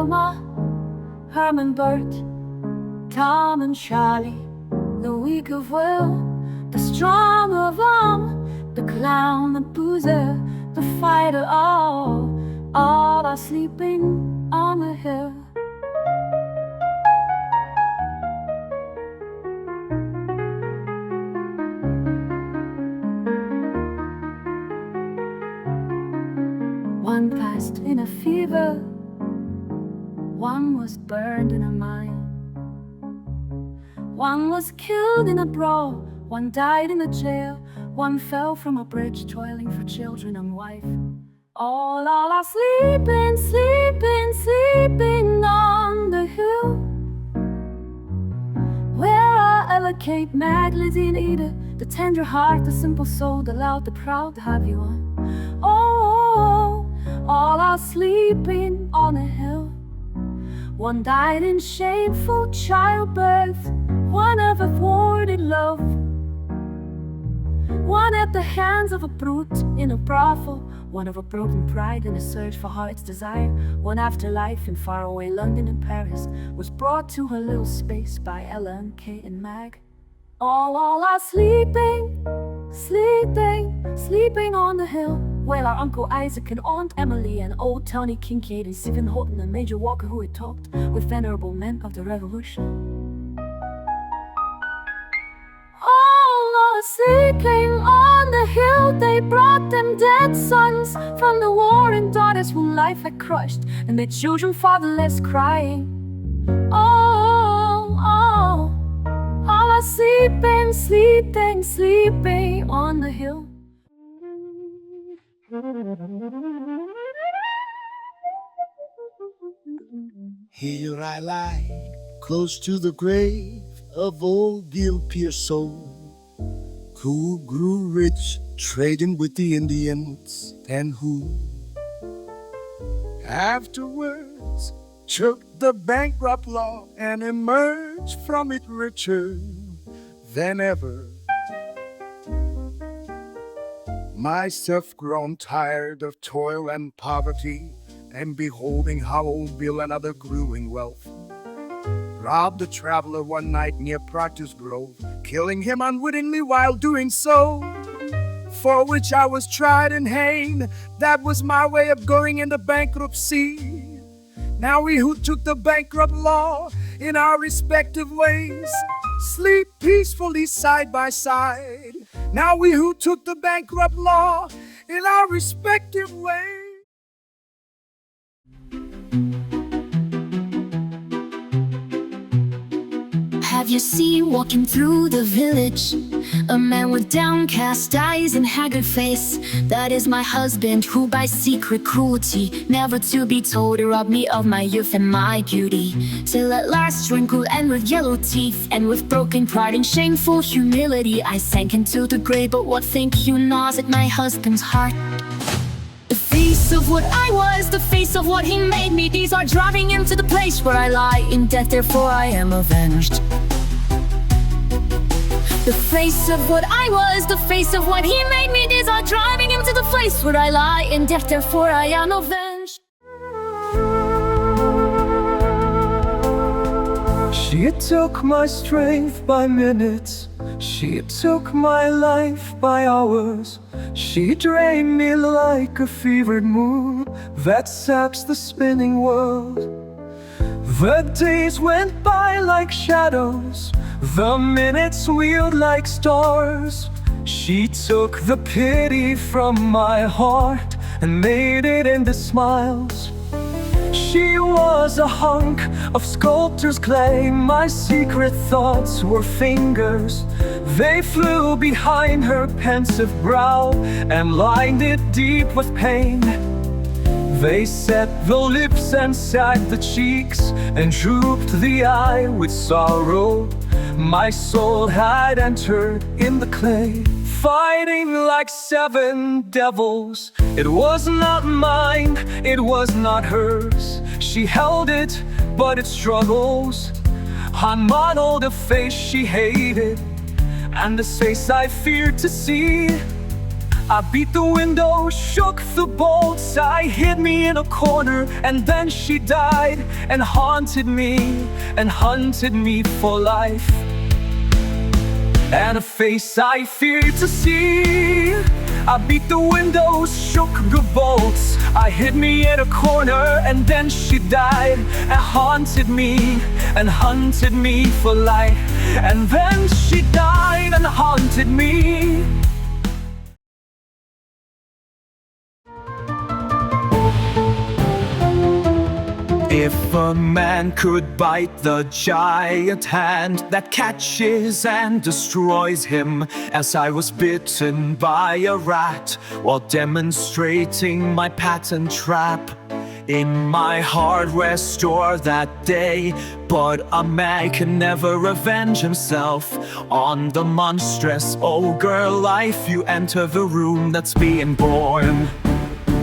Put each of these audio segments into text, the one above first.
Wilma, Herman, Bert, Tom and Charlie, the weak of will, the strong of the clown, the boozer, the fighter, all are sleeping on the hill. One passed in a fever, one was burned in a mine, one was killed in a brawl, one died in a jail, one fell from a bridge toiling for children and wife. All are sleeping, sleeping, sleeping on the hill. Where are Ella, Kate, Mag, Lizzie and Ida, the tender heart, the simple soul, the loud, the proud, the happy one? All are sleeping on a hill. One died in shameful childbirth, one of a thwarted love, one at the hands of a brute in a brothel, one of a broken pride in a search for heart's desire, one afterlife in faraway London and Paris was brought to her little space by Ella and Kate and Mag. All are sleeping, sleeping, sleeping on the hill, where our Uncle Isaac and Aunt Emily and old Tony Kincaid and Stephen Houghton and Major Walker, who had talked with venerable men of the Revolution. All are sleeping on the hill. They brought them dead sons from the war and daughters whom life had crushed, and their children fatherless crying. All are sleeping, sleeping, sleeping on the hill. Here I lie, close to the grave of old Gil Pearson, who grew rich trading with the Indians, and who afterwards took the bankrupt law and emerged from it richer than ever. Myself grown tired of toil and poverty, and beholding how old Bill and other growing wealth robbed a traveler one night near Proctor's Grove, killing him unwittingly while doing so, for which I was tried and hanged. That was my way of going into bankruptcy. Now we who took the bankrupt law in our respective ways sleep peacefully side by side. Now we who took the bankrupt law in our respective ways. Have you seen walking through the village a man with downcast eyes and haggard face? That is my husband, who by secret cruelty, never to be told, robbed me of my youth and my beauty, till at last wrinkled and with yellow teeth, and with broken pride and shameful humility, I sank into the grave. But what think you gnaws at my husband's heart? The face of what I was, the face of what he made me, these are driving him to the place where I lie in death, therefore I am avenged. The face of what I was, the face of what he made me, these are driving him to the place where I lie in death, therefore I am avenged. She took my strength by minutes, she took my life by hours. She drained me like a fevered moon that saps the spinning world. The days went by like shadows, the minutes wheeled like stars. She took the pity from my heart and made it into smiles. She was a hunk of sculptor's clay. My secret thoughts were fingers. They flew behind her pensive brow and lined it deep with pain. They set the lips and sagged the cheeks and drooped the eye with sorrow. My soul had entered in the clay, fighting like 7 devils. It was not mine, it was not hers. She held it, but it struggles. I modeled a face she hated, and a face I feared to see. I beat the window, shook the bolts, I hid me in a corner, and then she died and haunted me for life. And a face I feared to see. I beat the windows, shook the bolts, I hid me in a corner, and then she died and haunted me for life. And then she died and haunted me. If a man could bite the giant hand that catches and destroys him, as I was bitten by a rat while demonstrating my patent trap in my hardware store that day. But a man can never revenge himself on the monstrous ogre life. You enter the room that's being born,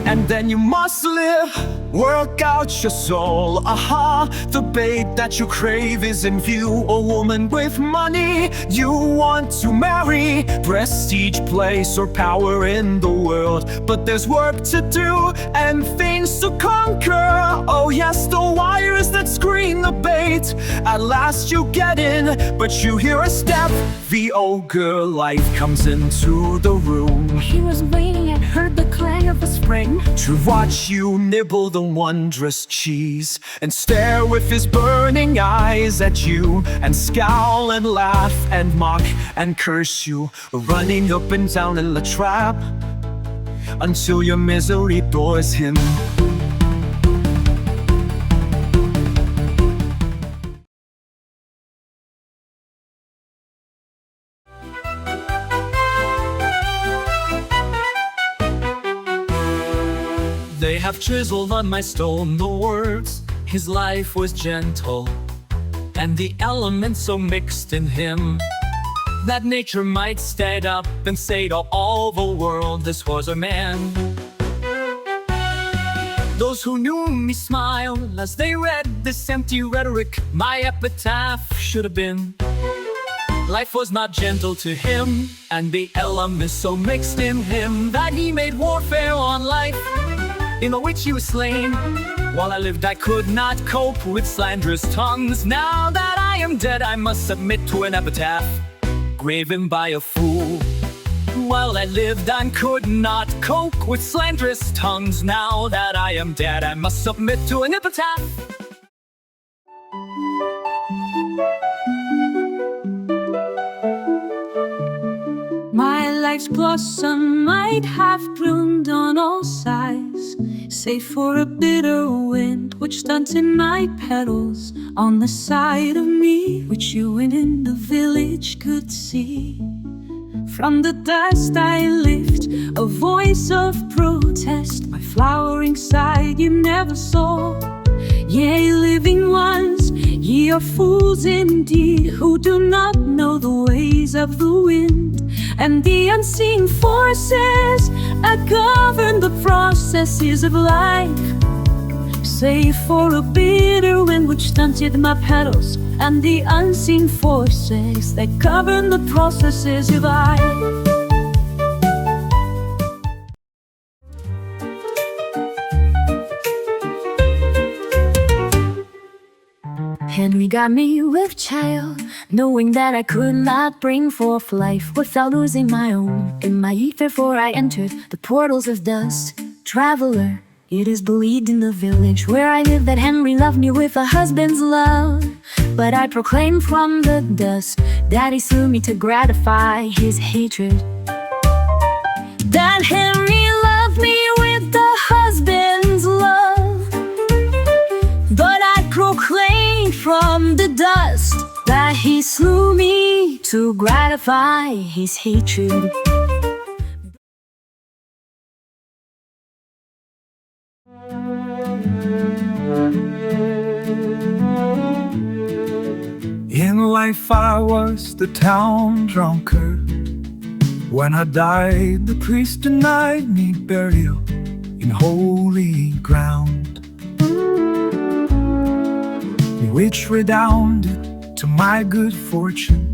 and then you must live, work out your soul. Aha, the bait that you crave is in view. A woman with money you want to marry, prestige, place, or power in the world. But there's work to do and things to conquer. Oh yes, the wires that screen the bait. At last you get in, but you hear a step. The ogre life comes into the room. He was waiting and heard the clang of the spring to watch you nibble the wondrous cheese, and stare with his burning eyes at you, and scowl and laugh and mock and curse you, running up and down in the trap until your misery bores him. They have chiseled on my stone the words, his life was gentle, and the elements so mixed in him that nature might stand up and say to all the world, this was a man. Those who knew me smiled as they read this empty rhetoric. My epitaph should have been, life was not gentle to him, and the elements so mixed in him that he made warfare on life, in which he was slain. While I lived I could not cope with slanderous tongues. Now that I am dead I must submit to an epitaph graven by a fool. While I lived I could not cope with slanderous tongues. Now that I am dead I must submit to an epitaph. My life's blossom might have bloomed on all sides, save for a bitter wind which stunted my petals on the side of me, which you in the village could see. From the dust I lift a voice of protest. My flowering side you never saw. Yea, living ones, ye are fools indeed, who do not know the ways of the wind and the unseen forces that govern the processes of life. Save for a bitter wind which stunted my petals and the unseen forces that govern the processes of life. Henry got me with child, knowing that I could not bring forth life without losing my own. In my ether, for I entered the portals of dust. Traveler, it is believed in the village where I live that Henry loved me with a husband's love. But I proclaimed from the dust that he slew me to gratify his hatred. That Henry loved me with the husband's love, but I proclaimed from the dust that he slew me to gratify his hatred. In life I was the town drunkard. When I died, the priest denied me burial in holy ground, which redounded to my good fortune.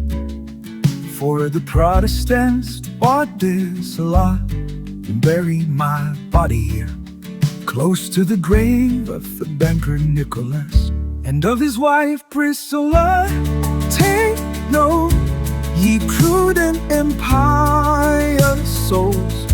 For the Protestants bought this lot and bury my body here, close to the grave of the banker Nicholas and of his wife Priscilla. Take note, ye prudent and pious souls,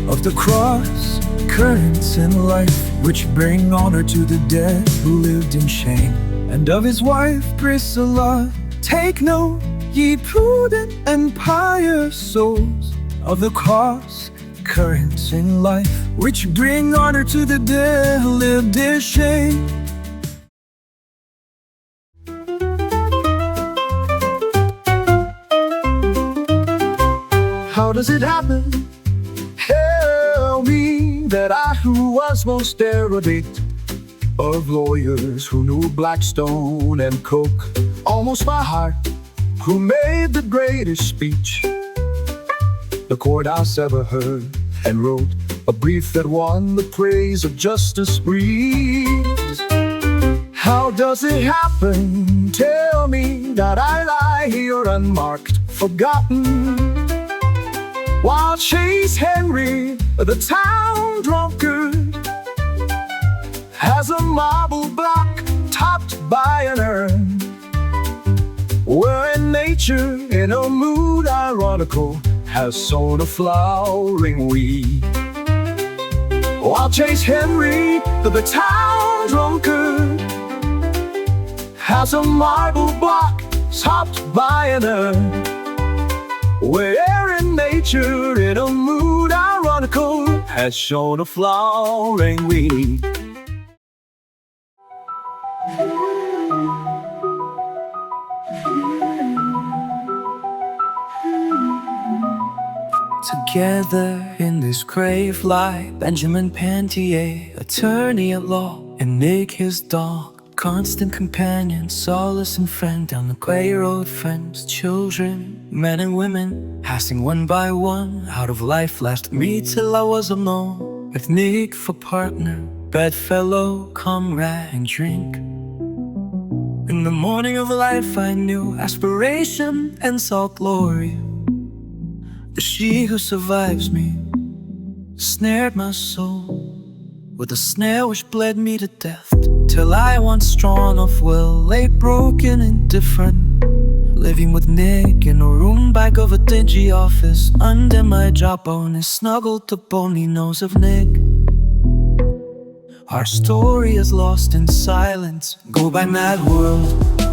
of the cross currents in life, which bring honor to the dead who lived in shame, and of his wife Priscilla. Take note, ye prudent and pious souls, of the cross currents in life, which bring honor to the dead who lived in shame. How does it happen? Tell me, that I, who was most erudite of lawyers, who knew Blackstone and Coke almost by heart, who made the greatest speech the courthouse ever heard, and wrote a brief that won the praise of Justice Breeze. How does it happen? Tell me, that I lie here unmarked, forgotten, while Chase Henry, the town drunkard, has a marble block topped by an urn, where in nature, in a mood ironical, has sown a flowering weed. While Chase Henry, the town drunkard, has a marble block topped by an urn, where in nature, in a mood ironical, has shown a flowering weed. Together in this grave lie Benjamin Pantier, attorney at law, and Nick, his dog, constant companion, solace and friend. Down the gray road, friends, children, men and women, passing one by one out of life, left me till I was alone, with Nick for partner, bedfellow, comrade, and drink. In the morning of life I knew aspiration and sought glory. The she who survives me snared my soul with a snare which bled me to death, till I, once strong of will, lay broken, indifferent, living with Nick in a room back of a dingy office. Under my jawbone is snuggled the bony nose of Nick. Our story is lost in silence, go by mad world.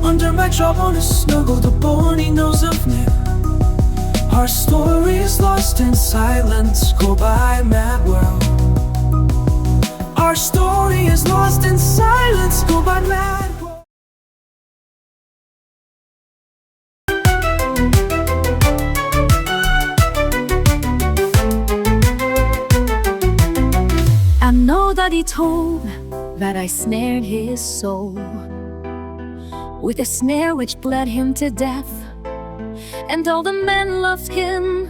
Under my jawbone is snuggled the bony nose of Nick. Our story is lost in silence, go by mad world. Our story is lost in silence, go by mad world. I know that he told that I snared his soul with a snare which bled him to death. And all the men loved him,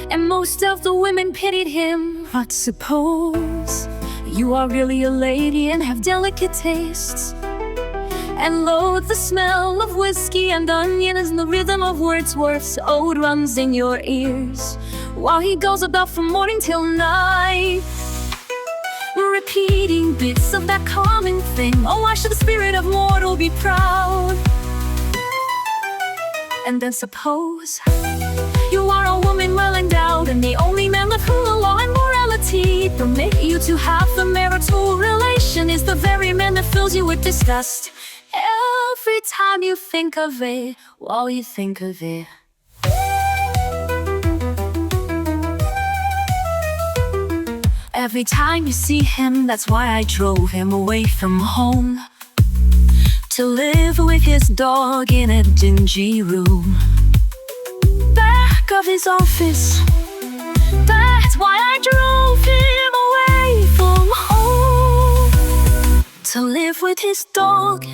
and most of the women pitied him. But suppose you are really a lady and have delicate tastes, and loathe the smell of whiskey and onions, and the rhythm of Wordsworth's ode runs in your ears while he goes about from morning till night, repeating bits of that common thing. Oh, why should the spirit of mortal be proud? And then suppose you are a woman well endowed, and the only man with whom the law and morality permit you to have the marital relation is the very man that fills you with disgust every time you think of it, while you think of it. Every time you see him, that's why I drove him away from home, to live with his dog in a dingy room back of his office. That's why I drove him away from home, to live with his dog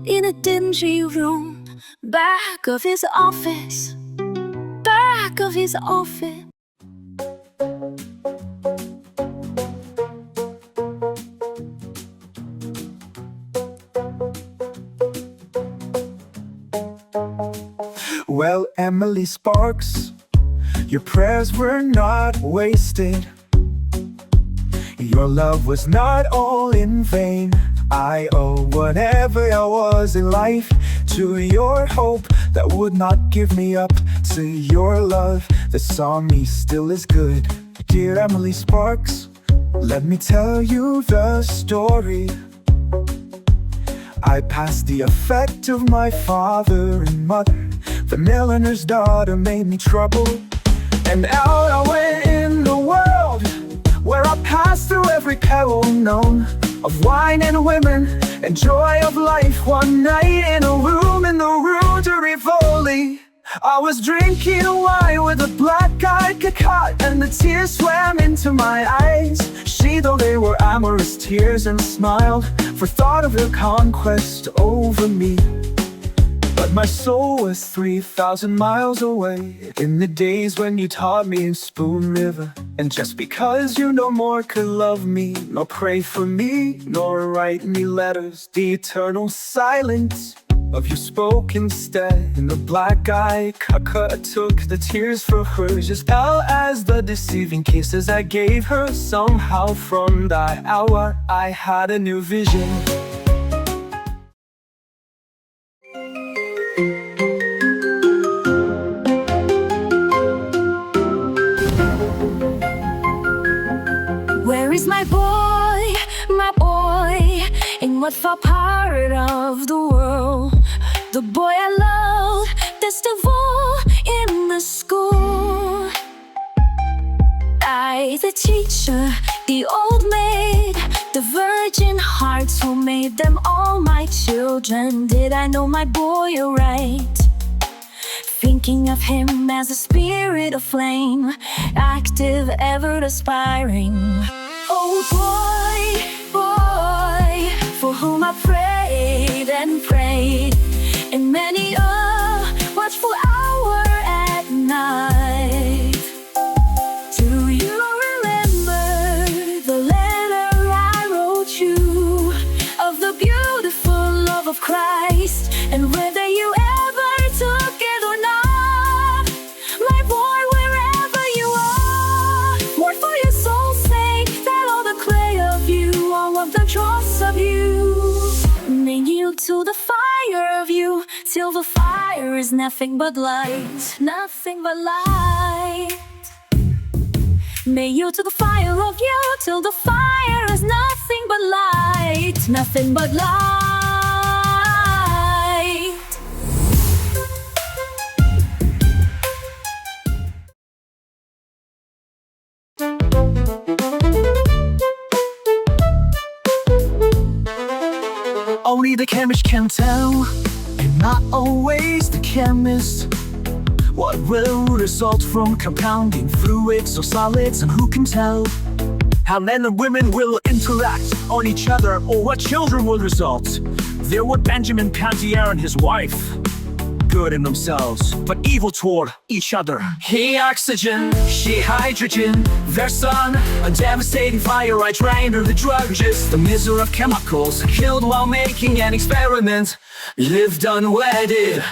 in a dingy room back of his office, back of his office. Well, Emily Sparks, your prayers were not wasted. Your love was not all in vain. I owe whatever I was in life to your hope that would not give me up, to your love that saw me still as good. Dear Emily Sparks, let me tell you the story. I passed the effect of my father and mother. The milliner's daughter made me trouble, and out I went in the world, where I passed through every peril known, of wine and women and joy of life. One night in a room in the Rue de Rivoli, I was drinking wine with a black-eyed cocotte, and the tears swam into my eyes. She, though they were amorous tears, and smiled for thought of her conquest over me. But my soul was 3,000 miles away in the days when you taught me in Spoon River. And just because you no more could love me, nor pray for me, nor write me letters, the eternal silence of you spoke instead. And the black-eyed cocotte took the tears for hers, as well as the deceiving kisses I gave her. Somehow from that hour I had a new vision. Where is my boy, in what far part of the world? The boy I loved, best of all in the school. I, the teacher, the old maid, the virgin hearts who made them all my children. Did I know my boy aright? Thinking of him as a spirit of flame, active, ever aspiring. Oh boy, for whom I prayed and prayed, in many a watchful hour at night. Do you remember the letter I wrote you, of the beautiful love of Christ, and whether you ever took it or not? My boy, wherever you are, more for your soul's sake than all the clay of you, all of the dross of you. May yield to the fire of you, till the fire is nothing but light, nothing but light. May yield to the fire of you, till the fire is nothing but light, nothing but light. Only the chemist can tell, and not always the chemist, what will result from compounding fluids or solids. And who can tell how men and women will interact on each other, or what children will result? There were Benjamin Pantier and his wife, good in themselves, but evil toward each other. He oxygen, she hydrogen, their son, a devastating fire. I trained her the druggist, the misery of chemicals, killed while making an experiment, lived unwedded.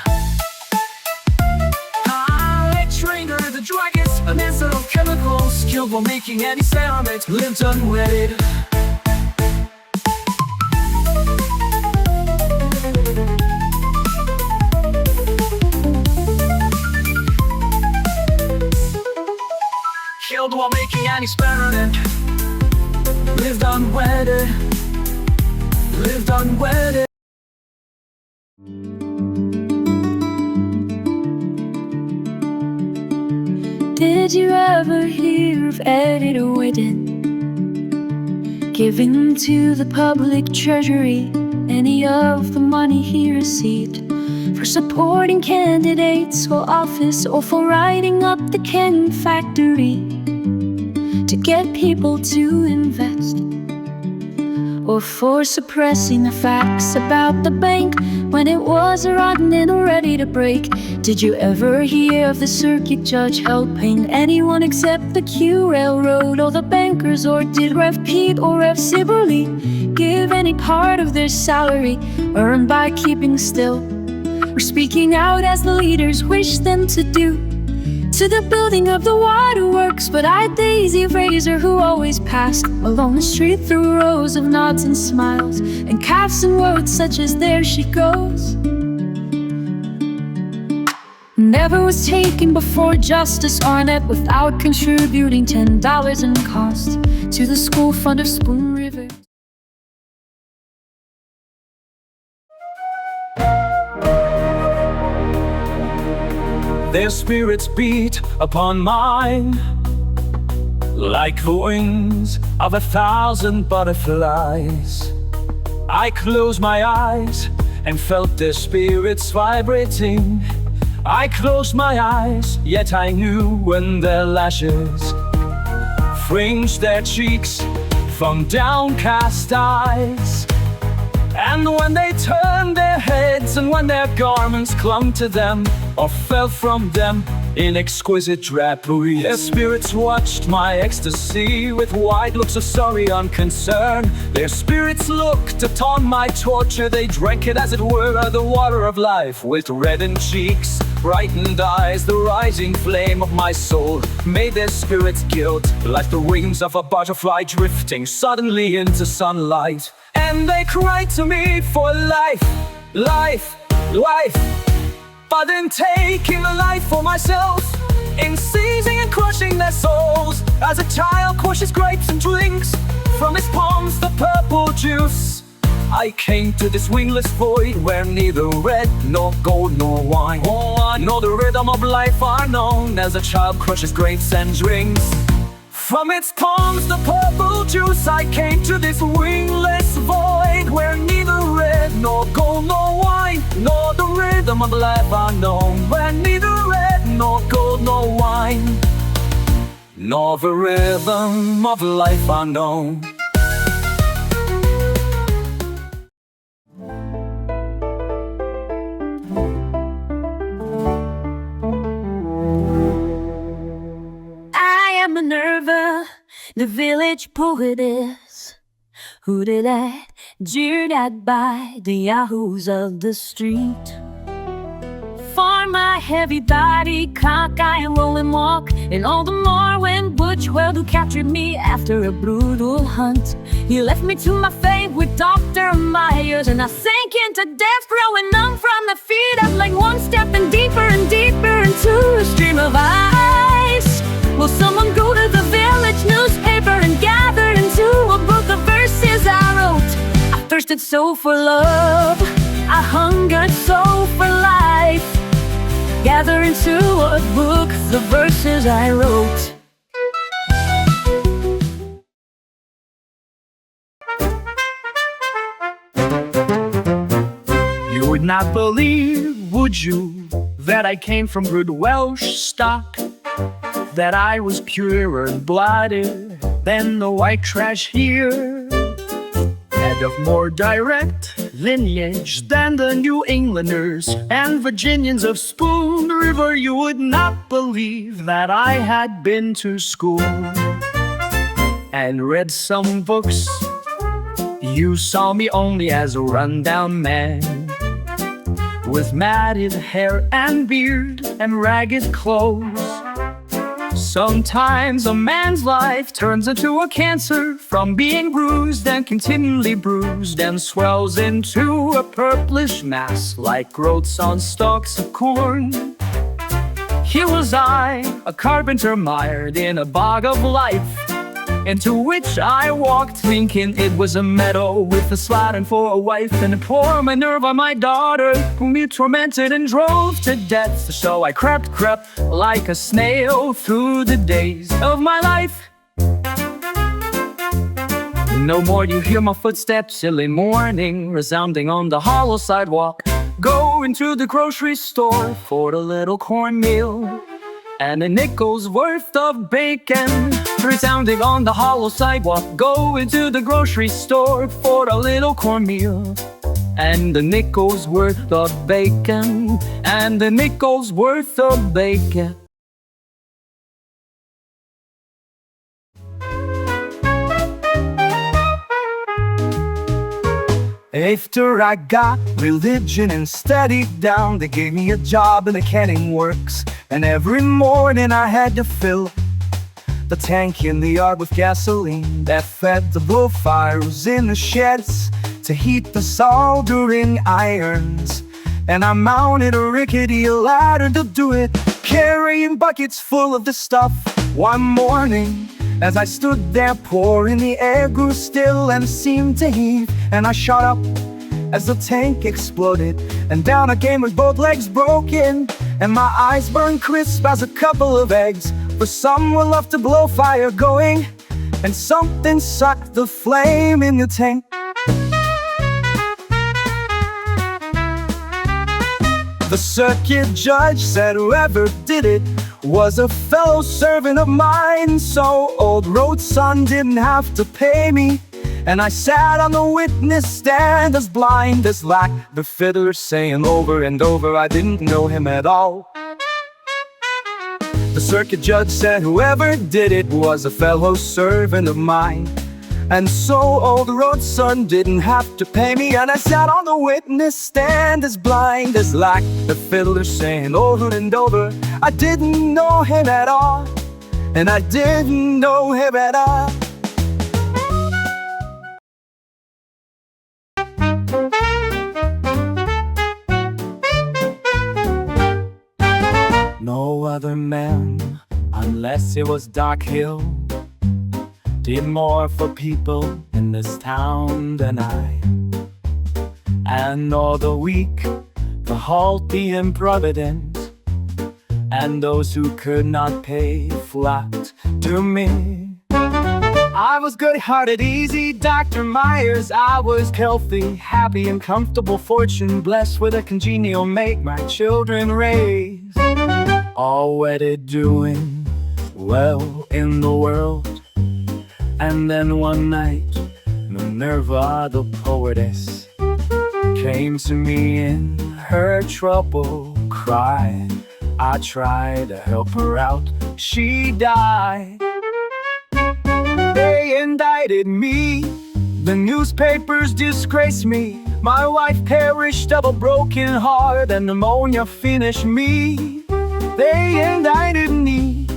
I trained her the druggist, a misery of chemicals, killed while making an experiment, lived unwedded. Killed while making an experiment, lived unwedded, lived unwedded. Did you ever hear of Edgar Lee? Giving to the public treasury any of the money he received for supporting candidates for office, or for writing up the Ken factory to get people to invest, or for suppressing the facts about the bank when it was rotten and ready to break. Did you ever hear of the circuit judge helping anyone except the Q Railroad or the bankers? Or did Rev Pete or Rev Siberly give any part of their salary earned by keeping still, or speaking out as the leaders wish them to do? to the building of the waterworks. But I Daisy Razor, who always passed along the street through rows of nods and smiles and caps and words such as "there she goes." Never was taken before Justice Arnett without contributing $10 in cost to the school fund of Spoon River. Their spirits beat upon mine like the wings of 1,000 butterflies. I closed my eyes and felt their spirits vibrating. I closed my eyes, yet I knew when their lashes fringed their cheeks from downcast eyes. And when they turned their heads, and when their garments clung to them or fell from them in exquisite drapery, their spirits watched my ecstasy with wide looks of sorry unconcern. Their spirits looked upon my torture, they drank it as it were the water of life. With reddened cheeks, brightened eyes, the rising flame of my soul made their spirits gilt like the wings of a butterfly drifting suddenly into sunlight. And they cried to me for life, life, life. But in taking a life for myself, in seizing and crushing their souls, as a child crushes grapes and drinks from his palms the purple juice, I came to this wingless void where neither red nor gold nor wine nor the rhythm of life are known, as a child crushes grapes and drinks from its palms the purple juice. I came to this wingless void where neither red nor gold nor wine nor the rhythm of life are known, where neither red nor gold nor wine nor the rhythm of life are known. Minerva, the village poetess, hooted at, jeered at by the yahoos of the street. For my heavy body, cockeye and rolling walk, and all the more when Butch Weld, who captured me after a brutal hunt, he left me to my fate with Dr. Myers, and I sank into death, growing numb from the feet up, like one stepping deeper and deeper into a stream of ice. Will someone go to the village newspaper and gather into a book of verses I wrote? I thirsted so for love, I hungered so for life. Gather into a book the verses I wrote. You would not believe, would you, that I came from good Welsh stock, that I was purer-blooded than the white trash here, and of more direct lineage than the New Englanders and Virginians of Spoon River. You would not believe that I had been to school and read some books. You saw me only as a rundown man with matted hair and beard and ragged clothes. Sometimes a man's life turns into a cancer, from being bruised and continually bruised, and swells into a purplish mass like growths on stalks of corn. Here was I, a carpenter mired in a bog of life, into which I walked thinking it was a meadow with a slattern for a wife, and a poor Minerva, my daughter, whom you tormented and drove to death. So I crept like a snail through the days of my life. No more you hear my footsteps early morning resounding on the hollow sidewalk. Go into the grocery store for a little cornmeal and a nickel's worth of bacon, resounding on the hollow sidewalk. Go into the grocery store for a little cornmeal and a nickel's worth of bacon, and a nickel's worth of bacon. After I got religion and studied down, they gave me a job in the canning works. And every morning I had to fill the tank in the yard with gasoline that fed the blowfires in the sheds to heat the soldering irons. And I mounted a rickety ladder to do it, carrying buckets full of the stuff. One morning, as I stood there pouring, the air grew still and seemed to heave. And I shot up as the tank exploded, and down I came with both legs broken, and my eyes burned crisp as a couple of eggs. For someone loved to blow fire going, and something sucked the flame in the tank. The circuit judge said whoever did it was a fellow servant of mine, so old road son didn't have to pay me. And I sat on the witness stand as blind as lack, the fiddler saying over and over I didn't know him at all. The circuit judge said whoever did it was a fellow servant of mine, and so old road son didn't have to pay me. And I sat on the witness stand as blind as lack, the fiddler saying over and over I didn't know him at all, and I didn't know him at all. No other man, unless it was Dark Hill, did more for people in this town than I. And all the weak, the halt, the improvident, and those who could not pay flat to me. I was good-hearted, easy, Dr. Myers. I was healthy, happy, and comfortable, fortune blessed with a congenial mate my children raised. All wedded, doing well in the world. And then one night, Minerva the poetess came to me in her trouble, cried. I tried to help her out, she died. They indicted me, the newspapers disgraced me. My wife perished of a broken heart, and pneumonia finished me. They indicted me,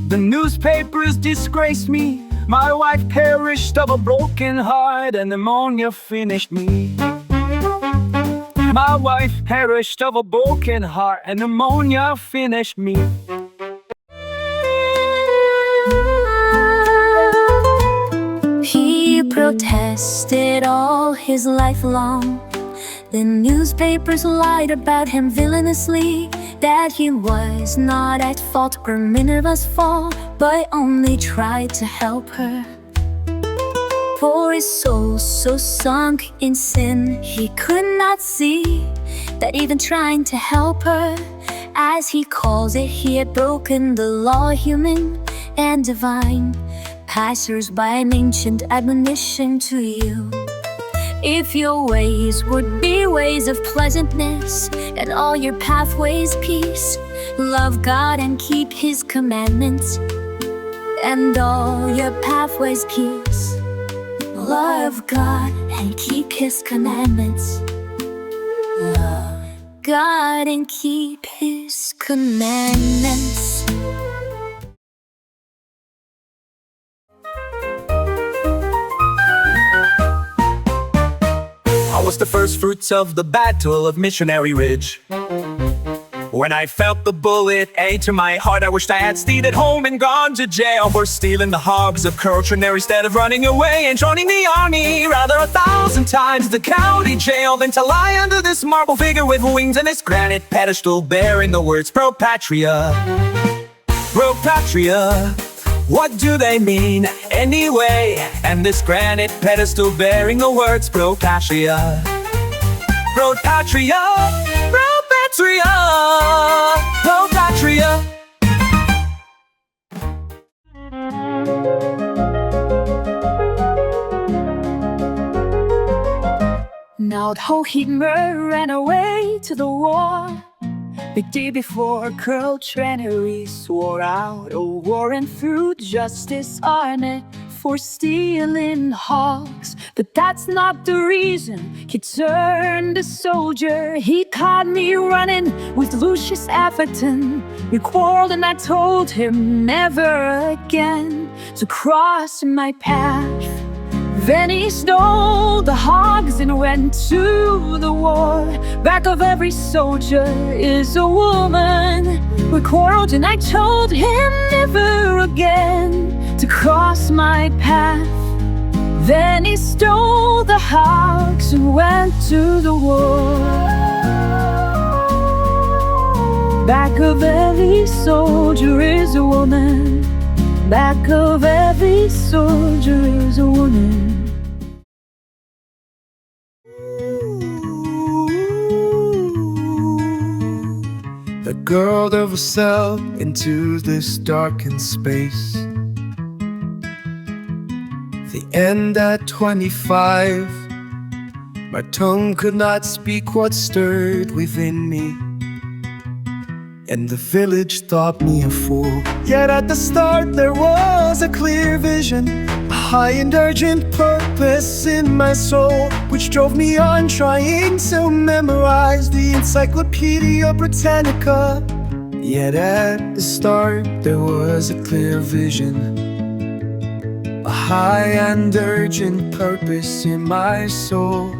the newspapers disgraced me. My wife perished of a broken heart, and pneumonia finished me. My wife perished of a broken heart, and pneumonia finished me. He protested all his life long. The newspapers lied about him villainously, that he was not at fault or Minerva's fault, but only tried to help her. For his soul so sunk in sin, he could not see that even trying to help her, as he calls it, he had broken the law, human and divine. Passers-by, an ancient admonition to you: if your ways would be ways of pleasantness, and all your pathways peace, love God and keep His commandments. And all your pathways peace, love God and keep His commandments. Love God and keep His commandments. I was the first fruits of the Battle of Missionary Ridge. When I felt the bullet aim to my heart, I wished I had stayed at home and gone to jail for stealing the harbs of Courtney instead of running away and joining the army. Rather 1,000 times the county jail than to lie under this marble figure with wings and this granite pedestal bearing the words Pro Patria. Pro Patria, what do they mean anyway? And this granite pedestal bearing the words Pro Patria. Pro Patria, Pro Patria, Pro Patria. Now Hohemer ran away to the war the day before Colonel Trennery swore out a warrant through Justice Arnett for stealing hogs. But that's not the reason he turned a soldier. He caught me running with Lucius Atherton. We quarreled and I told him never again to cross my path. Then he stole the hogs and went to the war. Back of every soldier is a woman. We quarreled and I told him never again to cross my path. Then he stole the hogs and went to the war. Back of every soldier is a woman. Back of every soldier is a woman. The girl never fell into this darkened space. The end at 25. My tongue could not speak what stirred within me, and the village thought me a fool. Yet at the start there was a clear vision, a high and urgent purpose in my soul, which drove me on trying to memorize the Encyclopedia Britannica. Yet at the start there was a clear vision, a high and urgent purpose in my soul,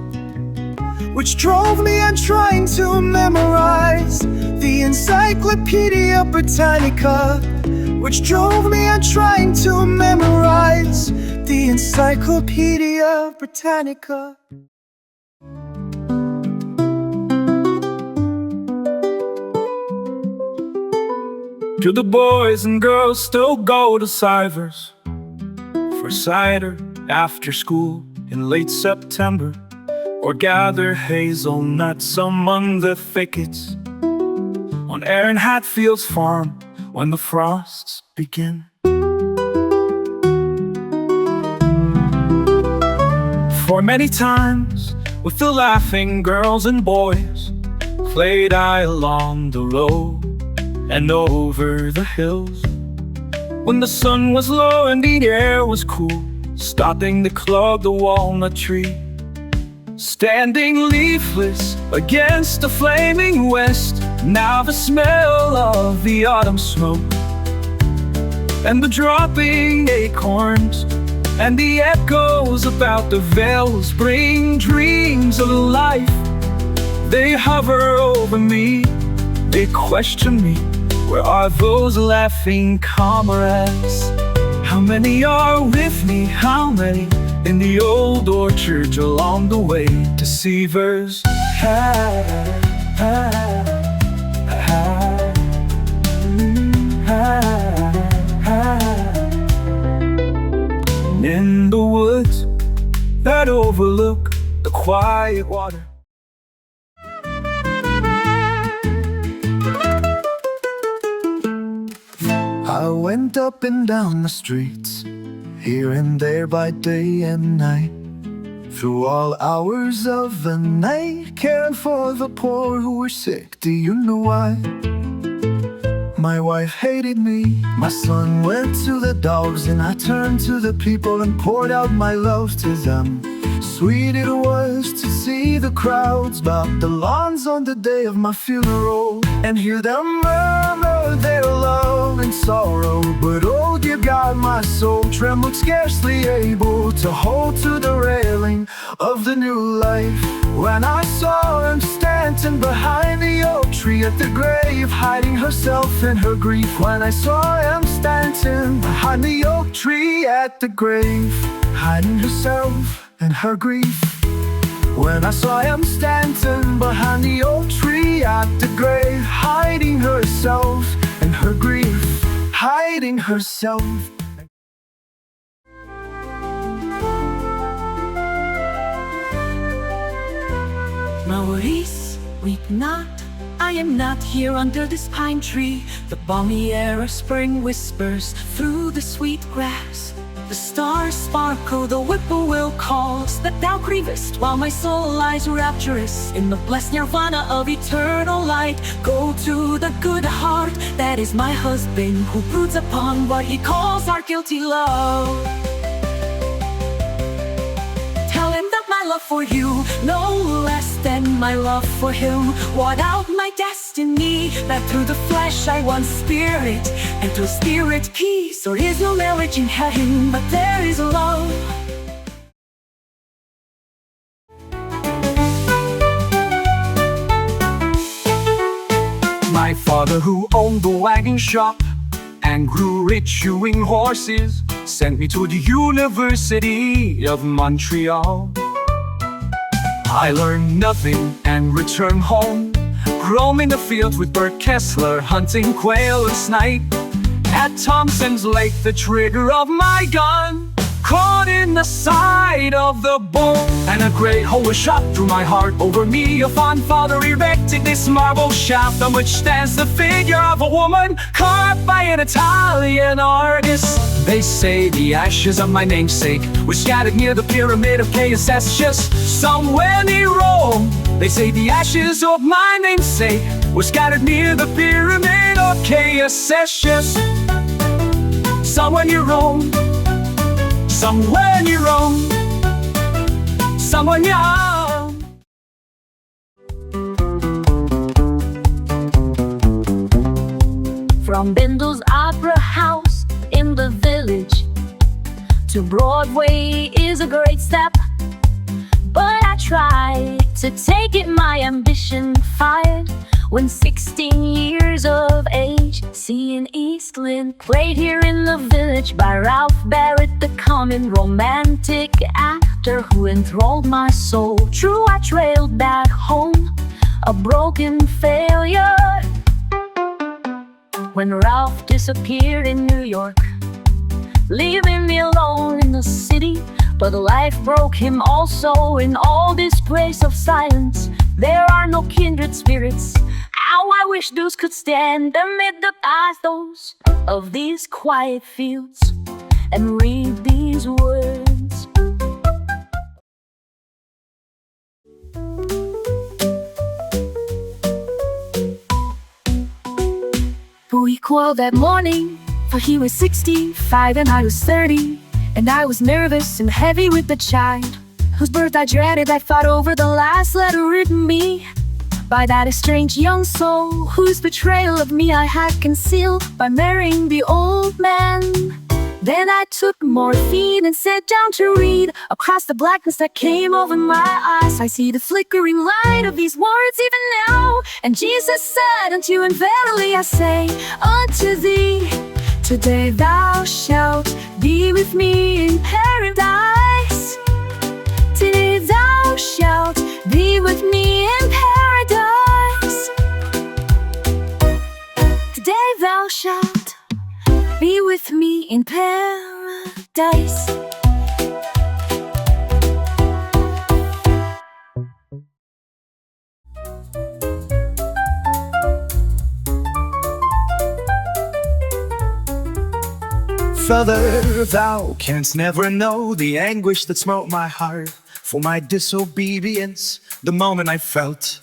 which drove me on trying to memorize the Encyclopedia Britannica, which drove me on trying to memorize the Encyclopedia Britannica. Do the boys and girls still go to Sivers for cider after school in late September, or gather hazelnuts among the thickets on Aaron Hatfield's farm when the frosts begin? For many times with the laughing girls and boys played I along the road and over the hills, when the sun was low and the air was cool, stopping to club the walnut tree, standing leafless against the flaming west. Now the smell of the autumn smoke and the dropping acorns and the echoes about the vales bring dreams of life. They hover over me, they question me, where are those laughing comrades? How many are with me? How many in the old orchard along the way to Sivers? In the woods that overlook the quiet water, I went up and down the streets, here and there by day and night, through all hours of the night, caring for the poor who were sick. Do you know why? My wife hated me, my son went to the dogs, and I turned to the people and poured out my love to them. Sweet it was to see the crowds about the lawns on the day of my funeral, and hear them murmur their love and sorrow. But oh dear God, my soul trembled, scarcely able to hold to the railing of the new life, when I saw him standing behind the oak tree at the grave, hiding herself in her grief. When I saw him standing behind the oak tree at the grave, hiding herself in her grief. When I saw him standing behind the oak tree at the grave, hiding herself in her grief, hiding herself. Maurice, weep not, I am not here under this pine tree. The balmy air of spring whispers through the sweet grass. The stars sparkle, the whippoorwill calls, that thou grievest, while my soul lies rapturous in the blessed nirvana of eternal light. Go to the good heart that is my husband, who broods upon what he calls our guilty love. my love for you, no less than my love for him. What out my destiny, that through the flesh I want spirit, and through spirit peace. There is no marriage in heaven, but there is love. My father, who owned the wagon shop and grew rich shoeing horses, sent me to the University of Montreal. I learned nothing and returned home, roaming the fields with Bert Kessler, hunting quail and snipe. At Thompson's Lake, the trigger of my gun caught in the side of the bow, and a great hole was shot through my heart. Over me a fond father erected this marble shaft, on which stands the figure of a woman carved by an Italian artist. They say the ashes of my namesake were scattered near the pyramid of Caesarius, somewhere near Rome. They say the ashes of my namesake were scattered near the pyramid of Caesarius, somewhere near Rome. Somewhere near Rome, somewhere near Rome. From Bendel's Opera House in the Village to Broadway is a great step, but I tried to take it, my ambition fired when 16 years of age, seeing Eastland played here in the Village by Ralph Barrett, the common romantic actor who enthralled my soul. True, I trailed back home, a broken failure, when Ralph disappeared in New York, leaving me alone in the city. But life broke him also. In all this place of silence, there are no kindred spirits. How I wish those could stand amid the pathos of these quiet fields and read these words. We quarreled that morning, for he was 65 and I was 30, and I was nervous and heavy with the child whose birth I dreaded. I fought over the last letter written me by that estranged young soul, whose betrayal of me I had concealed by marrying the old man. Then I took morphine and sat down to read. Across the blackness that came over my eyes, I see the flickering light of these words even now. And Jesus said unto you, and verily I say unto thee, today thou shalt be with me in paradise. Today thou shalt be with me in paradise. Today thou shalt be with me in paradise. Father, thou canst never know the anguish that smote my heart for my disobedience the moment I felt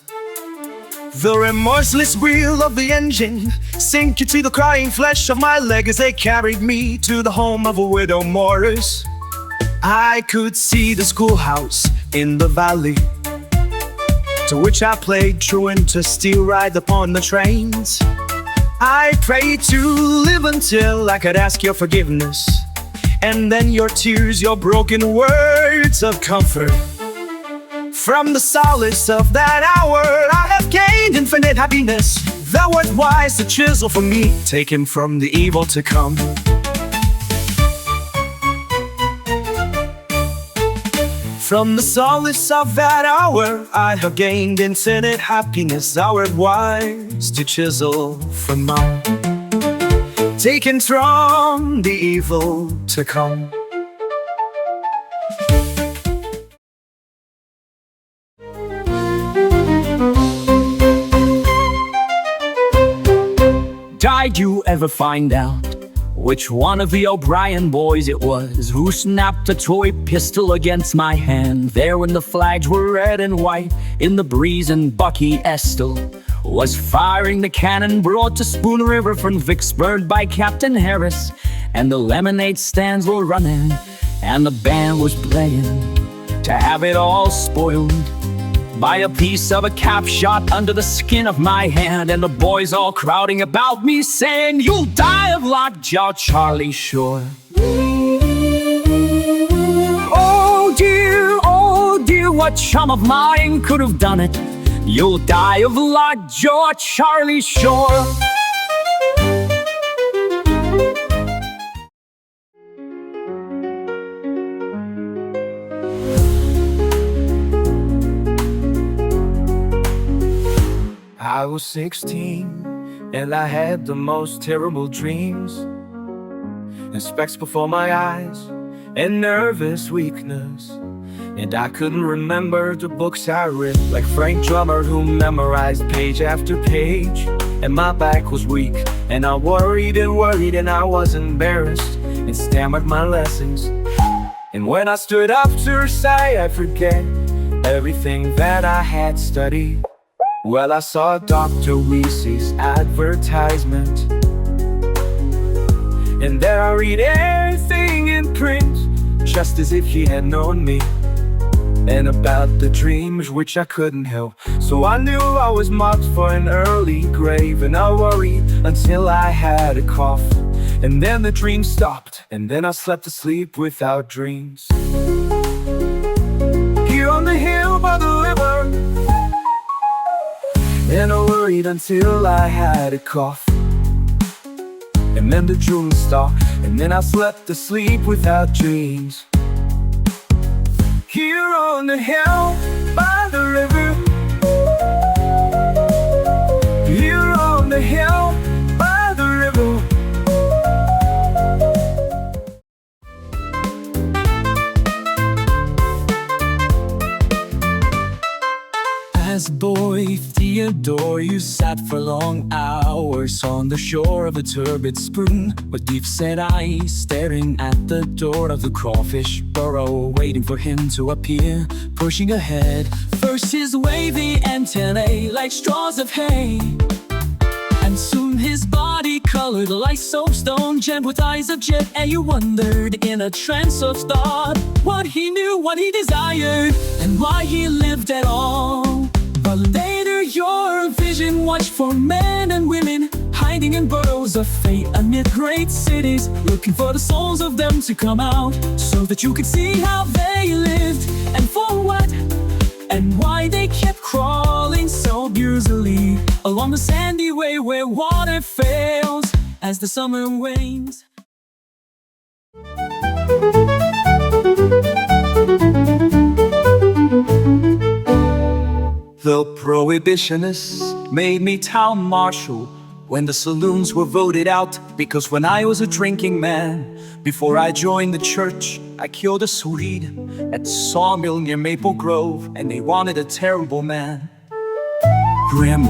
the remorseless wheel of the engine sink into the crying flesh of my leg as they carried me to the home of a widow Morris. I could see the schoolhouse in the valley, to which I played truant to still ride upon the trains. I prayed to live until I could ask your forgiveness, and then your tears, your broken words of comfort. From the solace of that hour I have gained infinite happiness. Thou art wise to chisel for me, taken from the evil to come. From the solace of that hour I have gained infinite happiness. Thou art wise to chisel from mine, taken from the evil to come. Did you ever find out which one of the O'Brien boys it was who snapped a toy pistol against my hand there when the flags were red and white in the breeze, and Bucky Estill was firing the cannon brought to Spoon River from Vicksburg by Captain Harris, and the lemonade stands were running and the band was playing to have it all spoiled by a piece of a cap shot under the skin of my hand, and the boys all crowding about me saying, "You'll die of lockjaw, Charlie Shore." Oh dear, what chum of mine could have done it? You'll die of lockjaw, Charlie Shore. I was 16 and I had the most terrible dreams, and specs before my eyes and nervous weakness. And I couldn't remember the books I read, like Frank Drummer, who memorized page after page. And my back was weak, and I worried, and I was embarrassed and stammered my lessons. And when I stood up to recite, I forget everything that I had studied. Well, I saw Dr. Weezy's advertisement, and there I read everything in print, just as if he had known me, and about the dreams which I couldn't help. So I knew I was marked for an early grave, and I worried until I had a cough. And then the dream stopped, and then I slept asleep without dreams. Here on the hill by the river, and I worried until I had a cough. And then the dream stopped, and then I slept asleep without dreams. Here on the hill by the river, here on the hill by the river. As a boy, Theodore, you sat for long hours on the shore of a turbid spoon, with deep-set eyes staring at the door of the crawfish burrow, waiting for him to appear, pushing ahead. First his wavy antennae like straws of hay, and soon his body colored like soapstone, gemmed with eyes of jet. And you wondered in a trance of thought what he knew, what he desired, and why he lived at all. But later your vision watched for men and women hiding in burrows of fate amid great cities, looking for the souls of them to come out, so that you could see how they lived, and for what, and why they kept crawling so busily along the sandy way where water fails as the summer wanes. The prohibitionists made me town marshal when the saloons were voted out, because when I was a drinking man, before I joined the church, I killed a Swede at sawmill near Maple Grove, and they wanted a terrible man. Grim,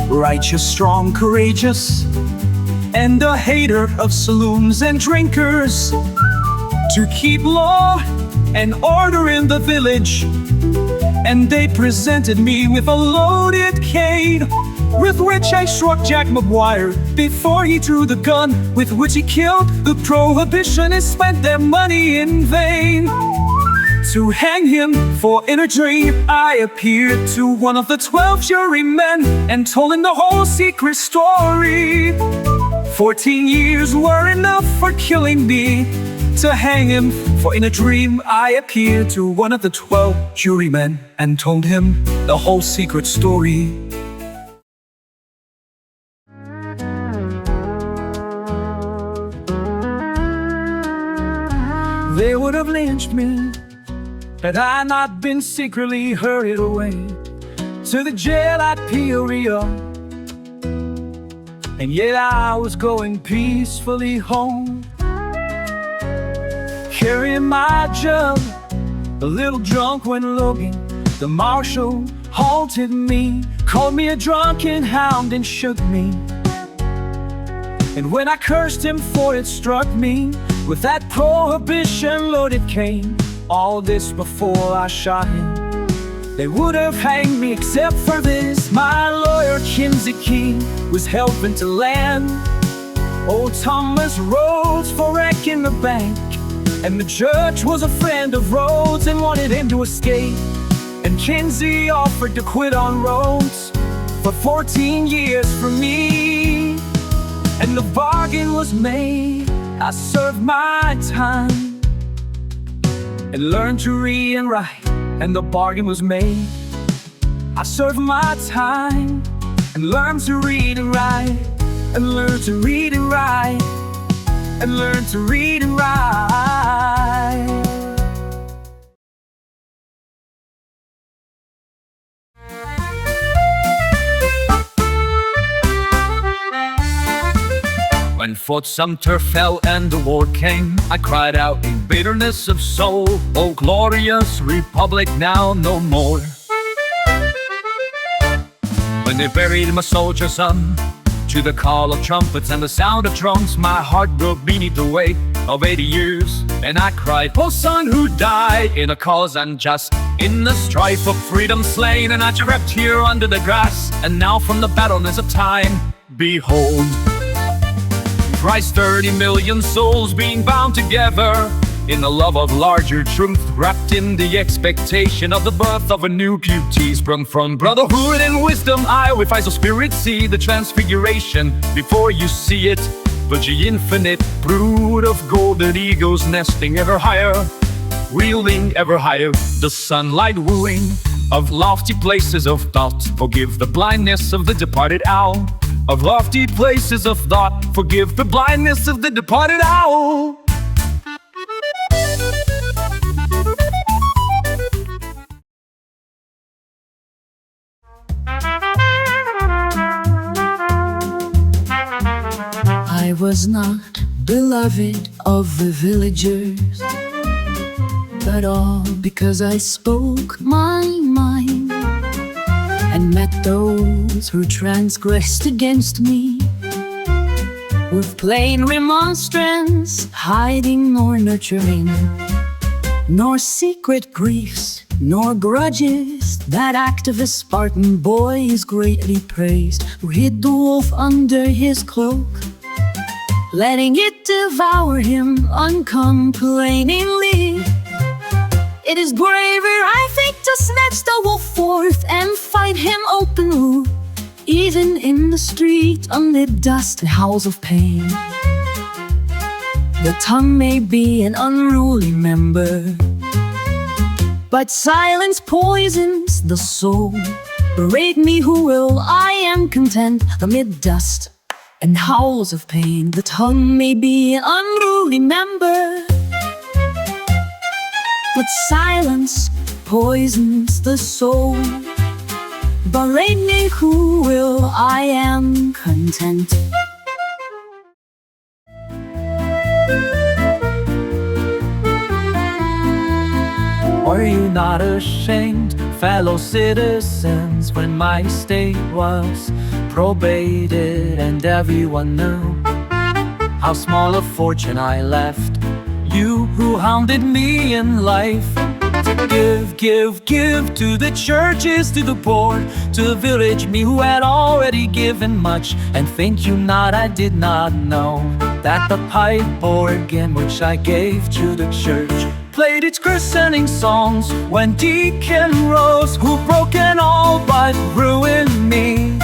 righteous, strong, courageous, and a hater of saloons and drinkers, to keep law and order in the village. And they presented me with a loaded cane, with which I struck Jack McGuire before he drew the gun with which he killed the prohibitionists. Spent their money in vain. To hang him, for in a dream I appeared to one of the 12 jurymen and told him the whole secret story. 14 years were enough for killing me. To hang him, for in a dream I appeared to one of the 12 jurymen and told him the whole secret story. They would have lynched me had I not been secretly hurried away to the jail at Peoria. And yet I was going peacefully home, carrying my jug, a little drunk when looking. The marshal halted me, called me a drunken hound and shook me. And when I cursed him for it struck me with that prohibition loaded cane, all this before I shot him. They would have hanged me except for this. My lawyer Kinsey King was helping to land old Thomas Rhodes for wrecking the bank. And the judge was a friend of Rhodes and wanted him to escape. And Kinsey offered to quit on Rhodes for 14 years for me. And the bargain was made. I served my time and learned to read and write. And the bargain was made. I served my time and learned to read and write. And learned to read and write. And learned to read and write. When Fort Sumter fell and the war came, I cried out in bitterness of soul, "Oh glorious republic, now no more." When they buried my soldier son, to the call of trumpets and the sound of drums, my heart broke beneath the weight of 80 years. And I cried, "Oh son who died in a cause unjust, in the strife of freedom slain." And I crept here under the grass, and now from the battlements of time, behold, Christ, 30 million souls being bound together in the love of larger truth, wrapped in the expectation of the birth of a new beauty, sprung from brotherhood and wisdom. I with eyes of spirit see the transfiguration before you see it, but the infinite brood of golden eagles nesting ever higher, wheeling ever higher, the sunlight wooing of lofty places of thought. Forgive the blindness of the departed owl, of lofty places of thought. Forgive the blindness of the departed owl. I was not beloved of the villagers, but all because I spoke my mind and met those who transgressed against me with plain remonstrance, hiding nor nurturing, nor secret griefs, nor grudges. That activist Spartan boy is greatly praised, who hid the wolf under his cloak, letting it devour him uncomplainingly. It is braver, I think, to snatch the wolf forth and fight him openly, even in the street amid dust and howls of pain. The tongue may be an unruly member, but silence poisons the soul. Berate me who will, I am content amid dust and howls of pain. The tongue may be an unruly member, but silence poisons the soul. Berate me who will, I am content. Were you not ashamed, fellow citizens, when my state was probated and everyone knew how small a fortune I left? You who hounded me in life, give to the churches, to the poor, to the village me who had already given much. And think you not I did not know that the pipe organ which I gave to the church played its christening songs when Deacon Rose, who broke and all but ruined me,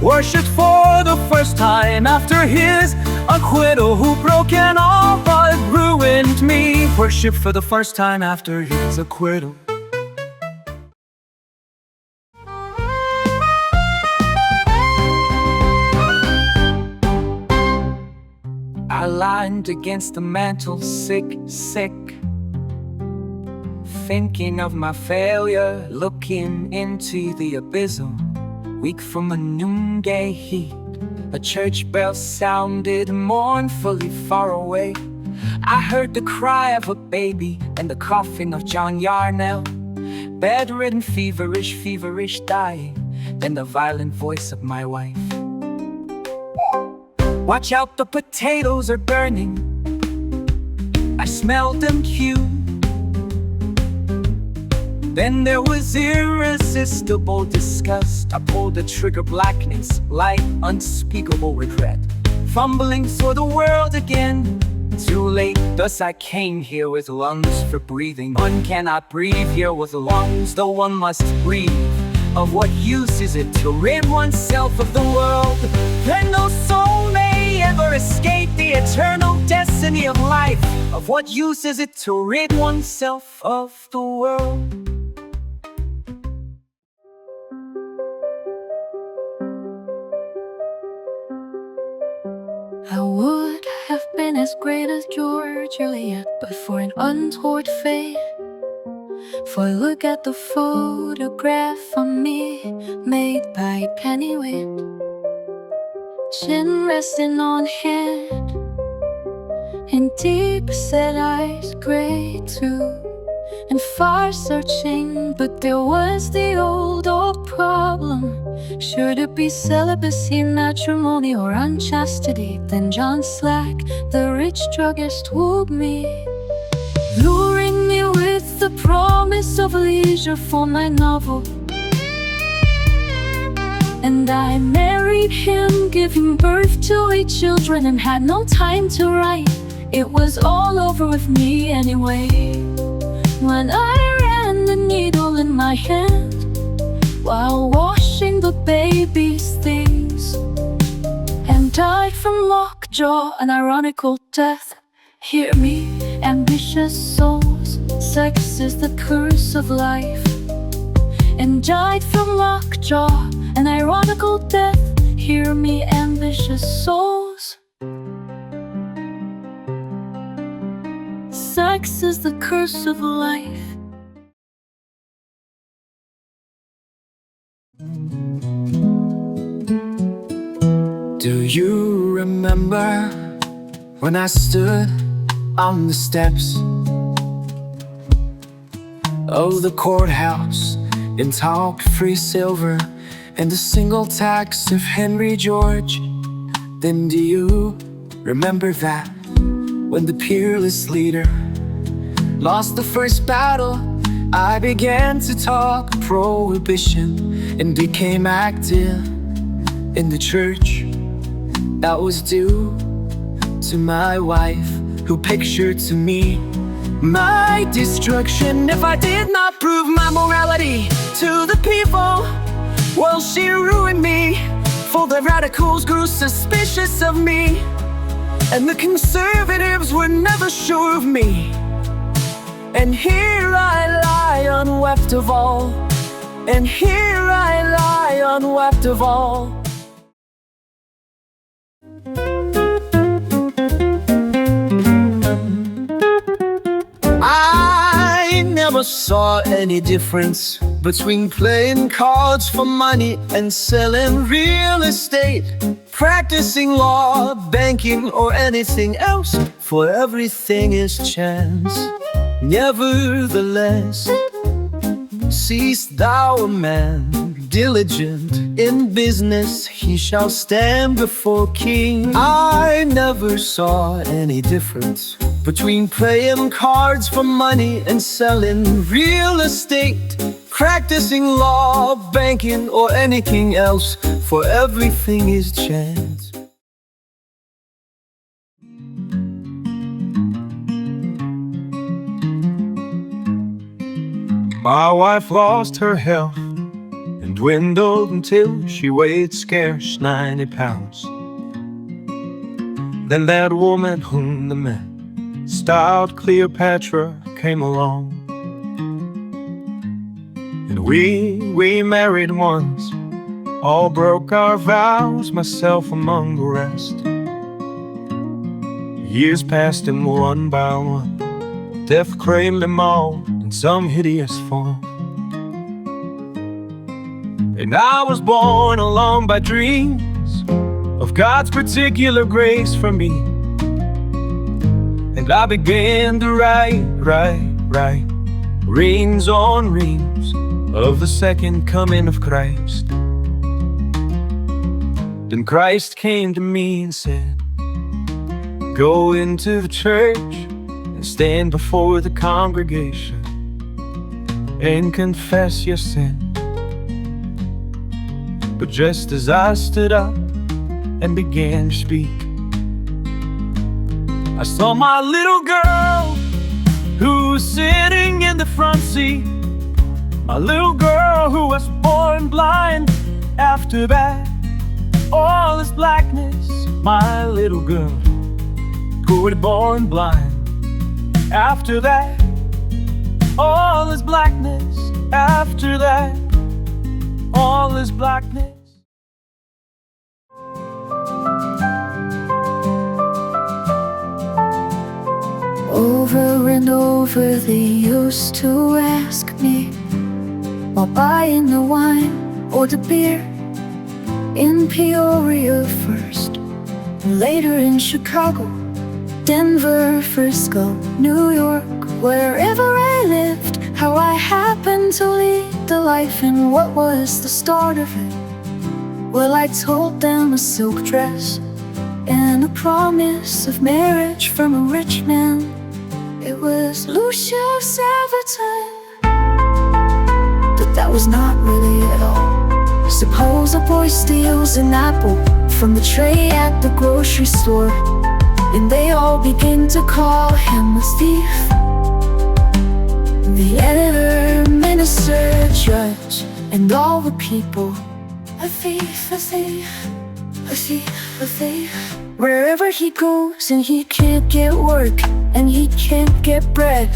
worshipped for the first time after his acquittal. Who broke and all but ruined me, worshipped for the first time after his acquittal. I leaned against the mantle, sick, thinking of my failure, looking into the abysm. Weak from a noonday heat, a church bell sounded mournfully far away. I heard the cry of a baby and the coughing of John Yarnell, bedridden, feverish, dying. Then the violent voice of my wife: watch out, the potatoes are burning. I smelled them cue. Then there was irresistible disgust. I pulled the trigger, blackness, light, unspeakable regret. Fumbling for the world again, Too late, thus I came here with lungs for breathing. One cannot breathe here with lungs, though one must breathe. Of what use is it to rid oneself of the world? Then no soul may ever escape the eternal destiny of life. Of what use is it to rid oneself of the world? I would have been as great as Juliet, but for an untoward fate. For look at the photograph of me, made by Pennyweight. Chin resting on hand, and deep set eyes, gray too, and far searching. But there was the old problem. Should it be celibacy, matrimony, or unchastity? Then John Slack, the rich druggist, wooed me, luring me with the promise of leisure for my novel. And I married him, giving birth to 8 children, and had no time to write. It was all over with me anyway, when I ran the needle in my hand while washing the baby's things, and died from lockjaw, an ironical death. Hear me, ambitious souls, sex is the curse of life. And died from lockjaw, an ironical death. Hear me, ambitious souls. Sex is the curse of life. Do you remember when I stood on the steps of the courthouse and talked free silver and the single tax of Henry George? Then do you remember that when the peerless leader lost the first battle, I began to talk prohibition and became active in the church? That was due to my wife, who pictured to me my destruction if I did not prove my morality to the people. Well, she ruined me, for the radicals grew suspicious of me, and the conservatives were never sure of me. And here I lie unwept of all, and here I lie unwept of all. I never saw any difference between playing cards for money and selling real estate, practicing law, banking, or anything else, for everything is chance. Nevertheless, seest thou a man diligent in business, he shall stand before king. I never saw any difference between playing cards for money and selling real estate, practicing law, banking, or anything else, for everything is chance. My wife lost her health and dwindled until she weighed scarce 90 pounds. Then that woman whom the men styled Cleopatra came along, and we married once, all broke our vows, myself among the rest. Years passed and one by one, death claimed them all in some hideous form. And I was borne along by dreams of God's particular grace for me, and I began to write reams on reams of the second coming of Christ. Then Christ came to me and said, go into the church and stand before the congregation and confess your sin. But just as I stood up and began to speak, I saw my little girl who was sitting in the front seat. My little girl who was born blind. After that, all is blackness. My little girl who was born blind. After that, all is blackness. After that, all is blackness. Over and over they used to ask me, while buying the wine or the beer, in Peoria first, later in Chicago, Denver, Frisco, New York, wherever I lived, how I happened to lead the life and what was the start of it. Well, I told them a silk dress and a promise of marriage from a rich man. It was Lucia Sabaton, but that was not really it all. Suppose a boy steals an apple from the tray at the grocery store, and they all begin to call him a thief. The editor, minister, judge, and all the people, a thief, a thief, a thief, a thief. Wherever he goes and he can't get work and he can't get bread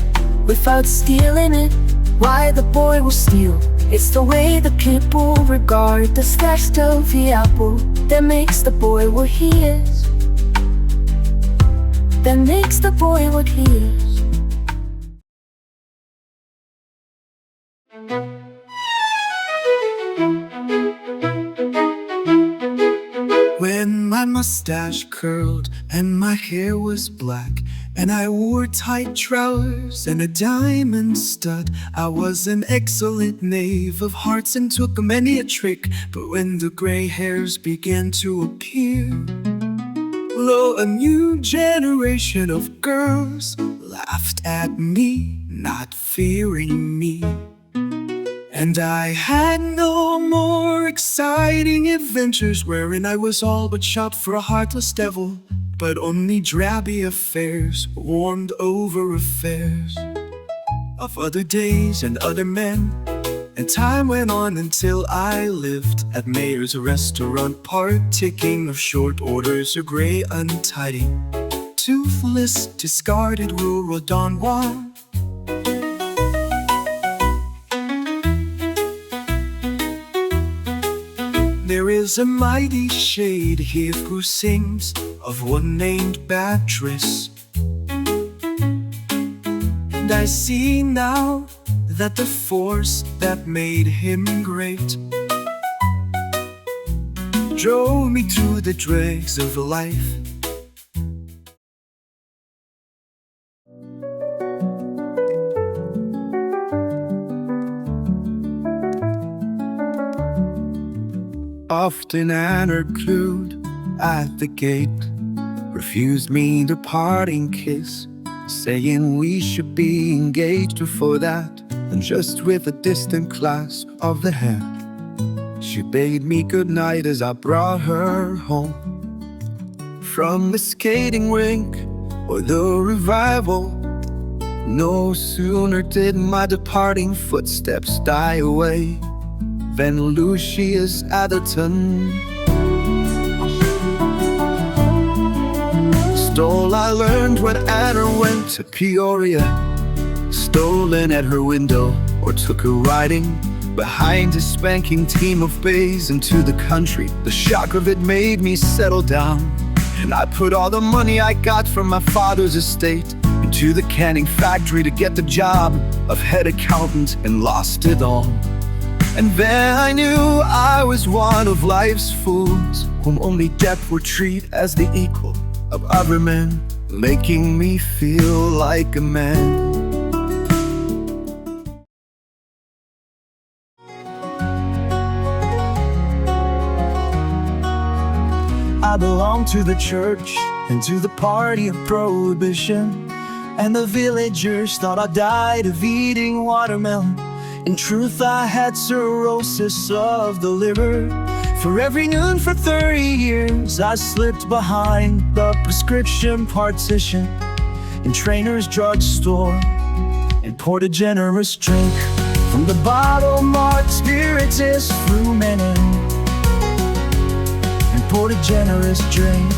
without stealing it, why the boy will steal. It's the way the people regard the theft of the apple that makes the boy what he is. That makes the boy what he is. When my mustache curled and my hair was black, and I wore tight trousers and a diamond stud, I was an excellent knave of hearts and took many a trick. But when the gray hairs began to appear, lo, a new generation of girls laughed at me, not fearing me. And I had no more exciting adventures wherein I was all but shot for a heartless devil, but only drabby affairs, warmed over affairs of other days and other men. And time went on until I lived at Mayor's restaurant, partaking of short orders, a gray, untidy, toothless, discarded rural Don Juan. There is a mighty shade here who sings of one named Beatrice, and I see now that the force that made him great drove me to the dregs of life. Often interlude at the gate, refused me the parting kiss, saying we should be engaged before that, and just with a distant clasp of the hand, she bade me good night as I brought her home from the skating rink or the revival. No sooner did my departing footsteps die away than Lucius Atherton stole. I learned when Anna went to Peoria, stolen at her window, or took her riding behind a spanking team of bays into the country. The shock of it made me settle down, and I put all the money I got from my father's estate into the canning factory to get the job of head accountant, and lost it all. And then I knew I was one of life's fools, whom only death would treat as the equal of other men, making me feel like a man. I belong to the church and to the party of prohibition, and the villagers thought I died of eating watermelon. In truth, I had cirrhosis of the liver, For every noon for 30 years, I slipped behind the prescription partition in Trainer's drugstore and poured a generous drink from the bottle marked spiritus frumentum, and poured a generous drink.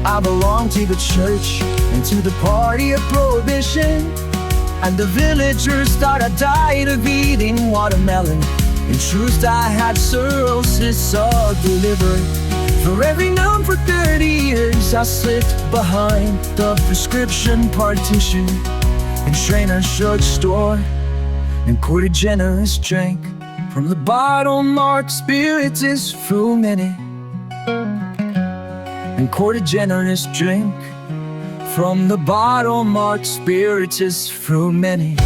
I belong to the church and to the party of prohibition, and the villagers thought I died of eating watermelon. In truth, I had cirrhosis of the liver. For every noun for 30 years, I slipped behind the prescription partition in Trainer's drugstore and poured a generous drink from the bottle marked spiritus frumentum, and poured a generous drink from the bottle marked spiritus frumentum.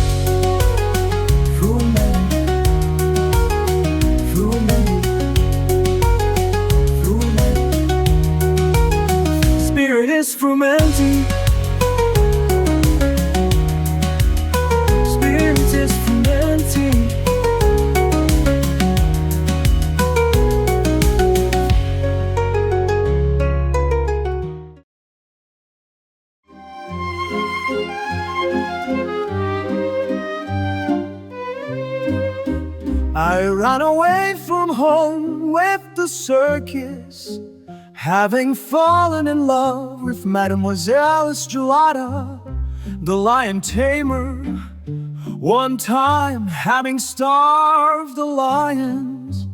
Spiritus frumentum. Spiritus frumentum. I ran away from home with the circus, having fallen in love with Mademoiselle Estrellada, the lion tamer. One time, having starved the lions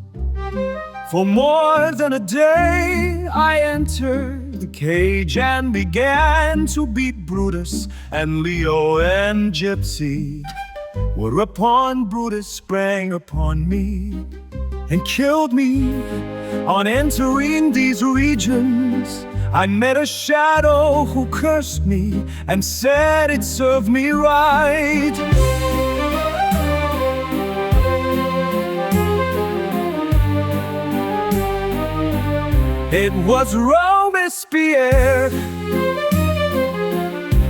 for more than a day, I entered the cage and began to beat Brutus and Leo and Gypsy. Whereupon Brutus sprang upon me and killed me. On entering these regions, I met a shadow who cursed me and said it served me right. It was Robespierre.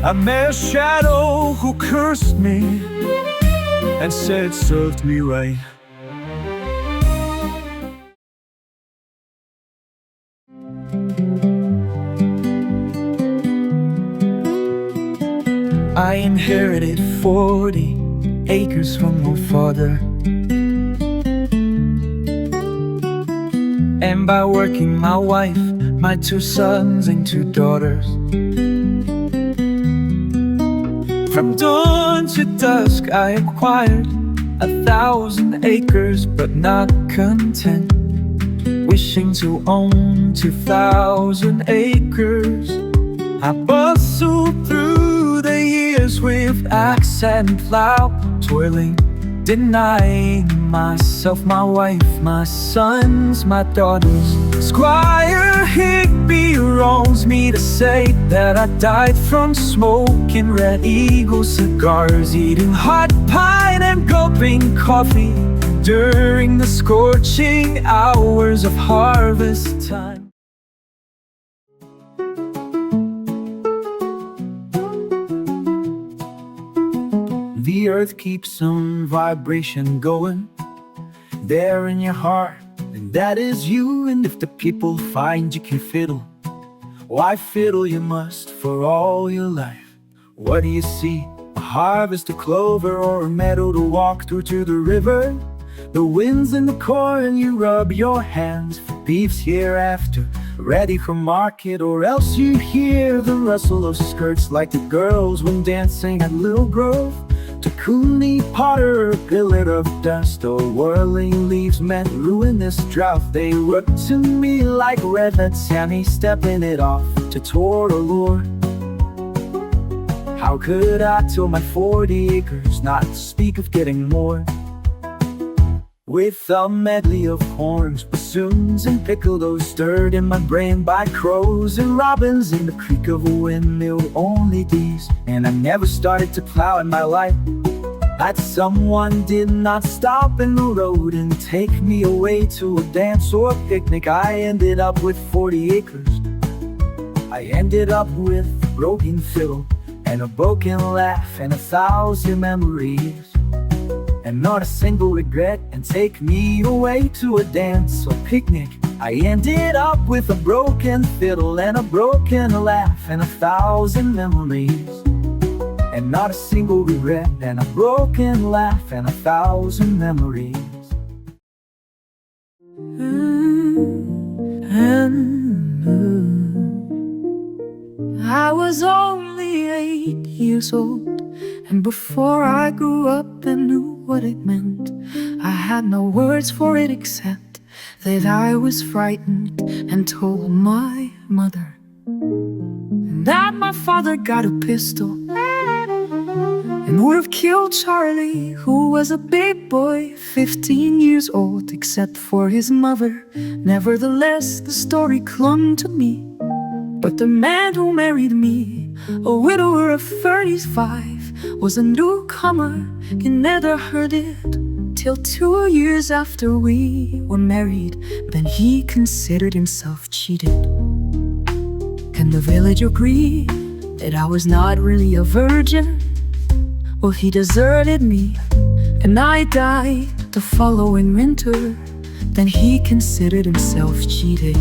I met a shadow who cursed me and said it served me right. I inherited 40 acres from my father, and by working my wife, my 2 sons and 2 daughters. From dawn to dusk I acquired 1,000 acres, but not content, wishing to own 2,000 acres. I bustled through the years with axe and plow, toiling, denying myself, my wife, my sons, my daughters. Squire Higby wrongs me to say that I died from smoking Red Eagle cigars, eating hot pie and gulping coffee during the scorching hours of harvest time. The earth keeps some vibration going there in your heart, and that is you. And if the people find you can fiddle, why fiddle you must for all your life. What do you see? A harvest of clover or a meadow to walk through to the river? The wind's in the corn, you rub your hands for beefs hereafter, ready for market, or else you hear the rustle of skirts like the girls when dancing at Little Grove. To Cooney Potter, a billet of dust or whirling leaves meant ruinous drought. They looked to me like redhead Sammy stepping it off to Tortellure. How could I till my 40 acres, not speak of getting more? With a medley of horns, bassoons, and piccolos stirred in my brain by crows and robins in the creak of a windmill, only these. And I never started to plow in my life, that someone did not stop in the road and take me away to a dance or a picnic. I ended up with 40 acres. I ended up with a broken fiddle and a broken laugh and 1,000 memories. and not a single regret, and take me away to a dance or picnic. I ended up with a broken fiddle and a broken laugh and 1,000 memories, and not a single regret, and a broken laugh and 1,000 memories. I was only 8 years old, and before I grew up and knew what it meant, I had no words for it except that I was frightened and told my mother that my father got a pistol and would have killed Charlie, who was a big boy, 15 years old, except for his mother. Nevertheless, the story clung to me. But the man who married me, a widower of 35, was a newcomer. You never heard it till 2 years after we were married. Then he considered himself cheated, and the village agreed that I was not really a virgin. Well, he deserted me, and I died the following winter. Then he considered himself cheated.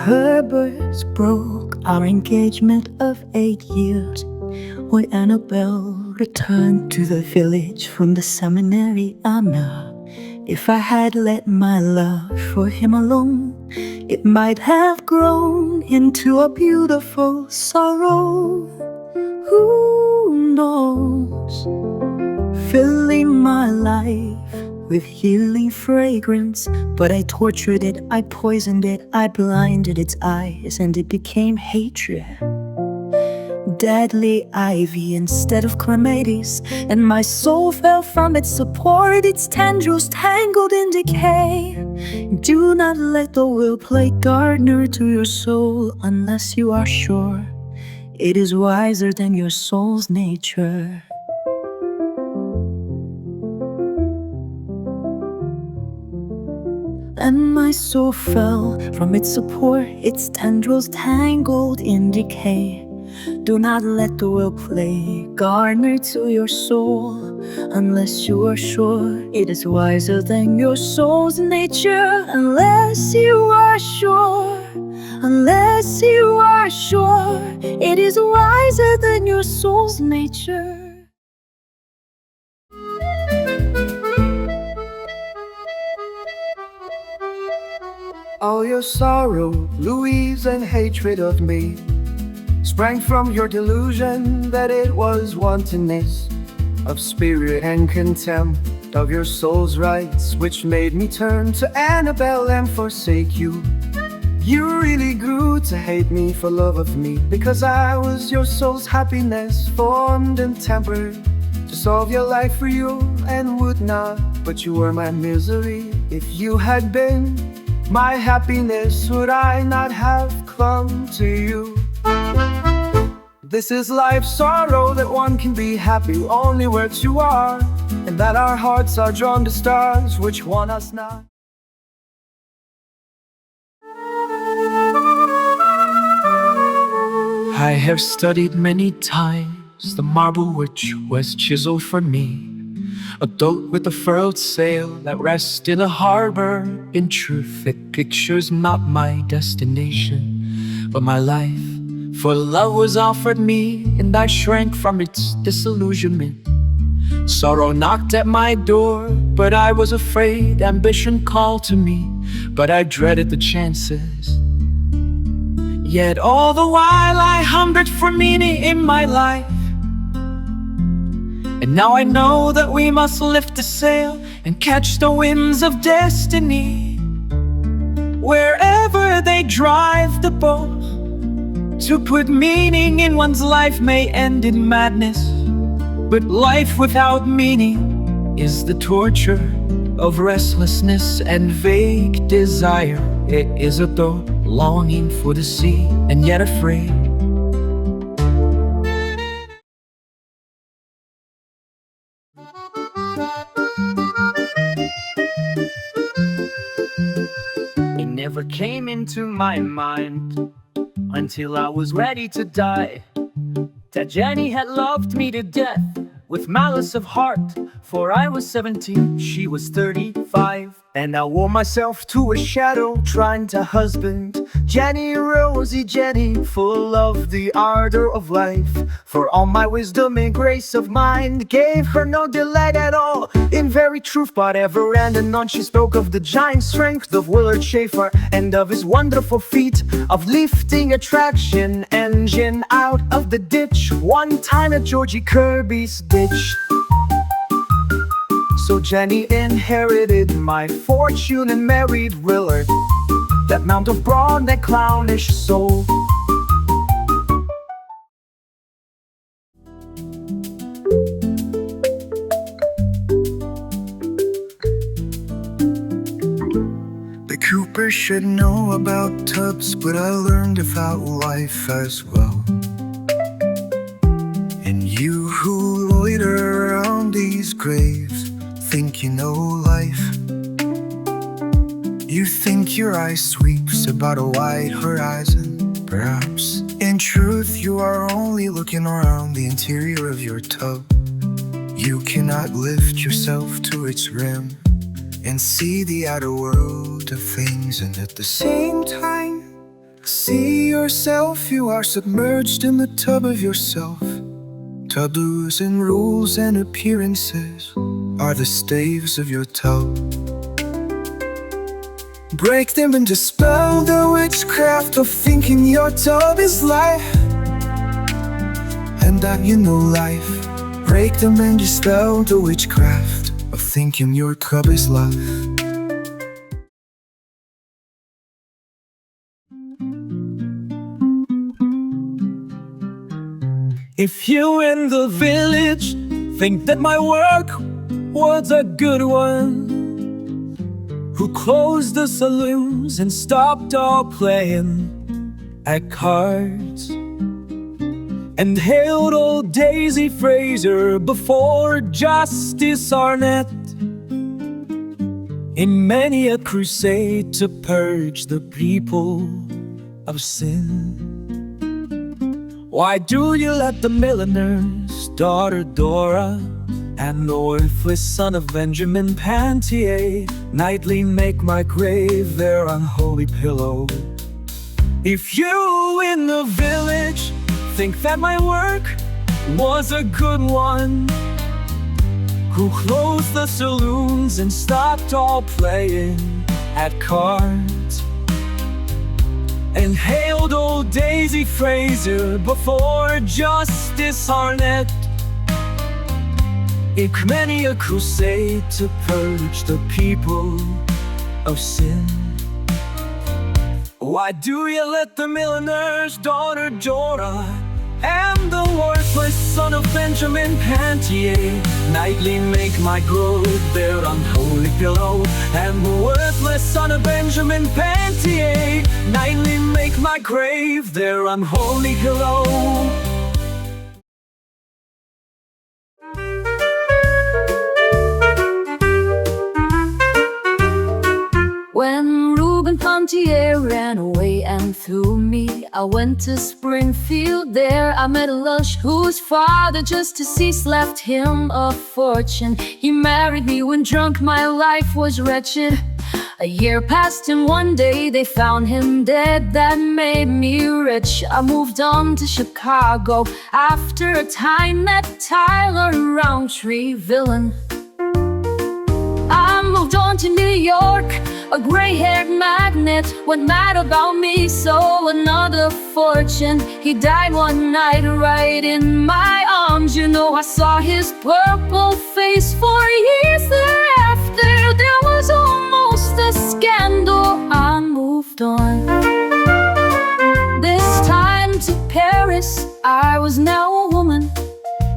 Her birds broke our engagement of 8 years when Annabelle returned to the village from the seminary. If I had let my love for him alone, it might have grown into a beautiful sorrow. Who knows? Filling my life with healing fragrance, but I tortured it, I poisoned it, I blinded its eyes, and it became hatred. Deadly ivy instead of clematis, and my soul fell from its support, its tendrils tangled in decay. Do not let the will play gardener to your soul unless you are sure it is wiser than your soul's nature. And my soul fell from its support, its tendrils tangled in decay. Do not let the will play gardener to your soul unless you are sure it is wiser than your soul's nature. Unless you are sure, unless you are sure it is wiser than your soul's nature. All your sorrow, Louise, and hatred of me sprang from your delusion that it was wantonness of spirit and contempt of your soul's rights, which made me turn to Annabelle and forsake you. You really grew to hate me for love of me, because I was your soul's happiness, formed and tempered to solve your life for you, and would not, but you were my misery. If you had been my happiness, would I not have clung to you? This is life's sorrow, that one can be happy only where two are, and that our hearts are drawn to stars which want us not. I have studied many times the marble which was chiseled for me, a boat with a furled sail that rests in a harbor. In truth, it pictures not my destination, but my life. For love was offered me, and I shrank from its disillusionment. Sorrow knocked at my door, but I was afraid. Ambition called to me, but I dreaded the chances. Yet all the while I hungered for meaning in my life. And now I know that we must lift the sail and catch the winds of destiny. Wherever they drive the boat, to put meaning in one's life may end in madness. But life without meaning is the torture of restlessness and vague desire. It is a thought longing for the sea and yet afraid. It never came into my mind until I was ready to die. That Jenny had loved me to death with malice of heart, for I was 17, she was 35. And I wore myself to a shadow, trying to husband Jenny, rosy Jenny, full of the ardor of life. For all my wisdom and grace of mind gave her no delight at all in very truth. But ever and anon she spoke of the giant strength of Willard Schaefer, and of his wonderful feat of lifting a traction engine out of the ditch one time at Georgie Kirby's ditch. So Jenny inherited my fortune and married Willard, that mount of brawn, that clownish soul. The Coopers should know about tubs, but I learned about life as well. And you who loiter around these graves think you know life. You think your eye sweeps about a wide horizon. Perhaps in truth you are only looking around the interior of your tub. You cannot lift yourself to its rim and see the outer world of things, and at the same time see yourself. You are submerged in the tub of yourself. Taboos and rules and appearances are the staves of your tub. Break them and dispel the witchcraft of thinking your tub is life, and that you know life. Break them and dispel the witchcraft of thinking your tub is life. If you in the village think that my work was a good one, who closed the saloons and stopped all playing at cards, and hailed old Daisy Fraser before Justice Arnett in many a crusade to purge the people of sin, why do you let the milliner's daughter Dora and the worthless son of Benjamin Pantier nightly make my grave their unholy pillow? If you in the village think that my work was a good one, who closed the saloons and stopped all playing at cards, and hailed old Daisy Fraser before Justice Arnett in many a crusade to purge the people of sin, why do you let the milliner's daughter Dora and the worthless son of Benjamin Pantier nightly make my grove their unholy pillow? And the worthless son of Benjamin Pantier nightly make my grave their unholy pillow. When Reuben Pontier ran away and threw me, I went to Springfield. There I met a lush whose father just deceased left him a fortune. He married me when drunk, my life was wretched. A year passed and one day they found him dead. That made me rich. I moved on to Chicago. After a time met Tyler Roundtree, villain. I moved on to New York, a gray-haired magnate went mad about me, so another fortune. He died one night right in my arms. You know, I saw his purple face for years thereafter. There was almost a scandal. I moved on, this time to Paris. I was now a woman,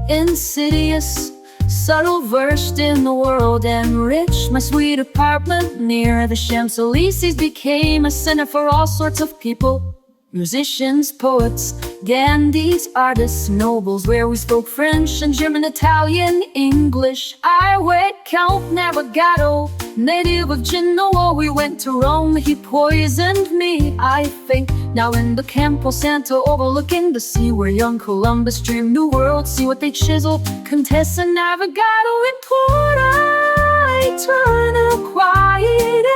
insidious, subtle, versed in the world, and rich. My sweet apartment near the Champs-Élysées became a center for all sorts of people. Musicians, poets, dandies, artists, nobles, where we spoke French and German, Italian, English. I wait Count Navigato native of Genoa, we went to Rome. He poisoned me, I think. Now in the Campo Santo, overlooking the sea, where young Columbus dreamed new worlds. See what they chiseled: Contessa Navigado in Porta Eterna Quiet.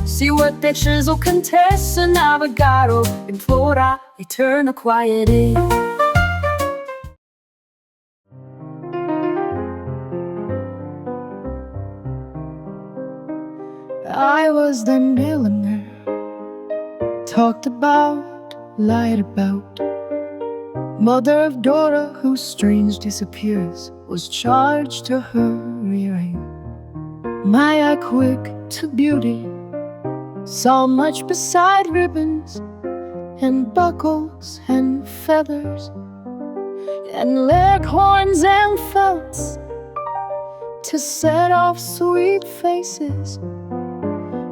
See what they chisel: Contessa Navigado in Porta Eterna Quiet. I was the milliner, talked about, lied about. Mother of daughter whose strange disappearance was charged to her rearing. My eye quick to beauty saw much beside ribbons and buckles and feathers and leghorns and felts to set off sweet faces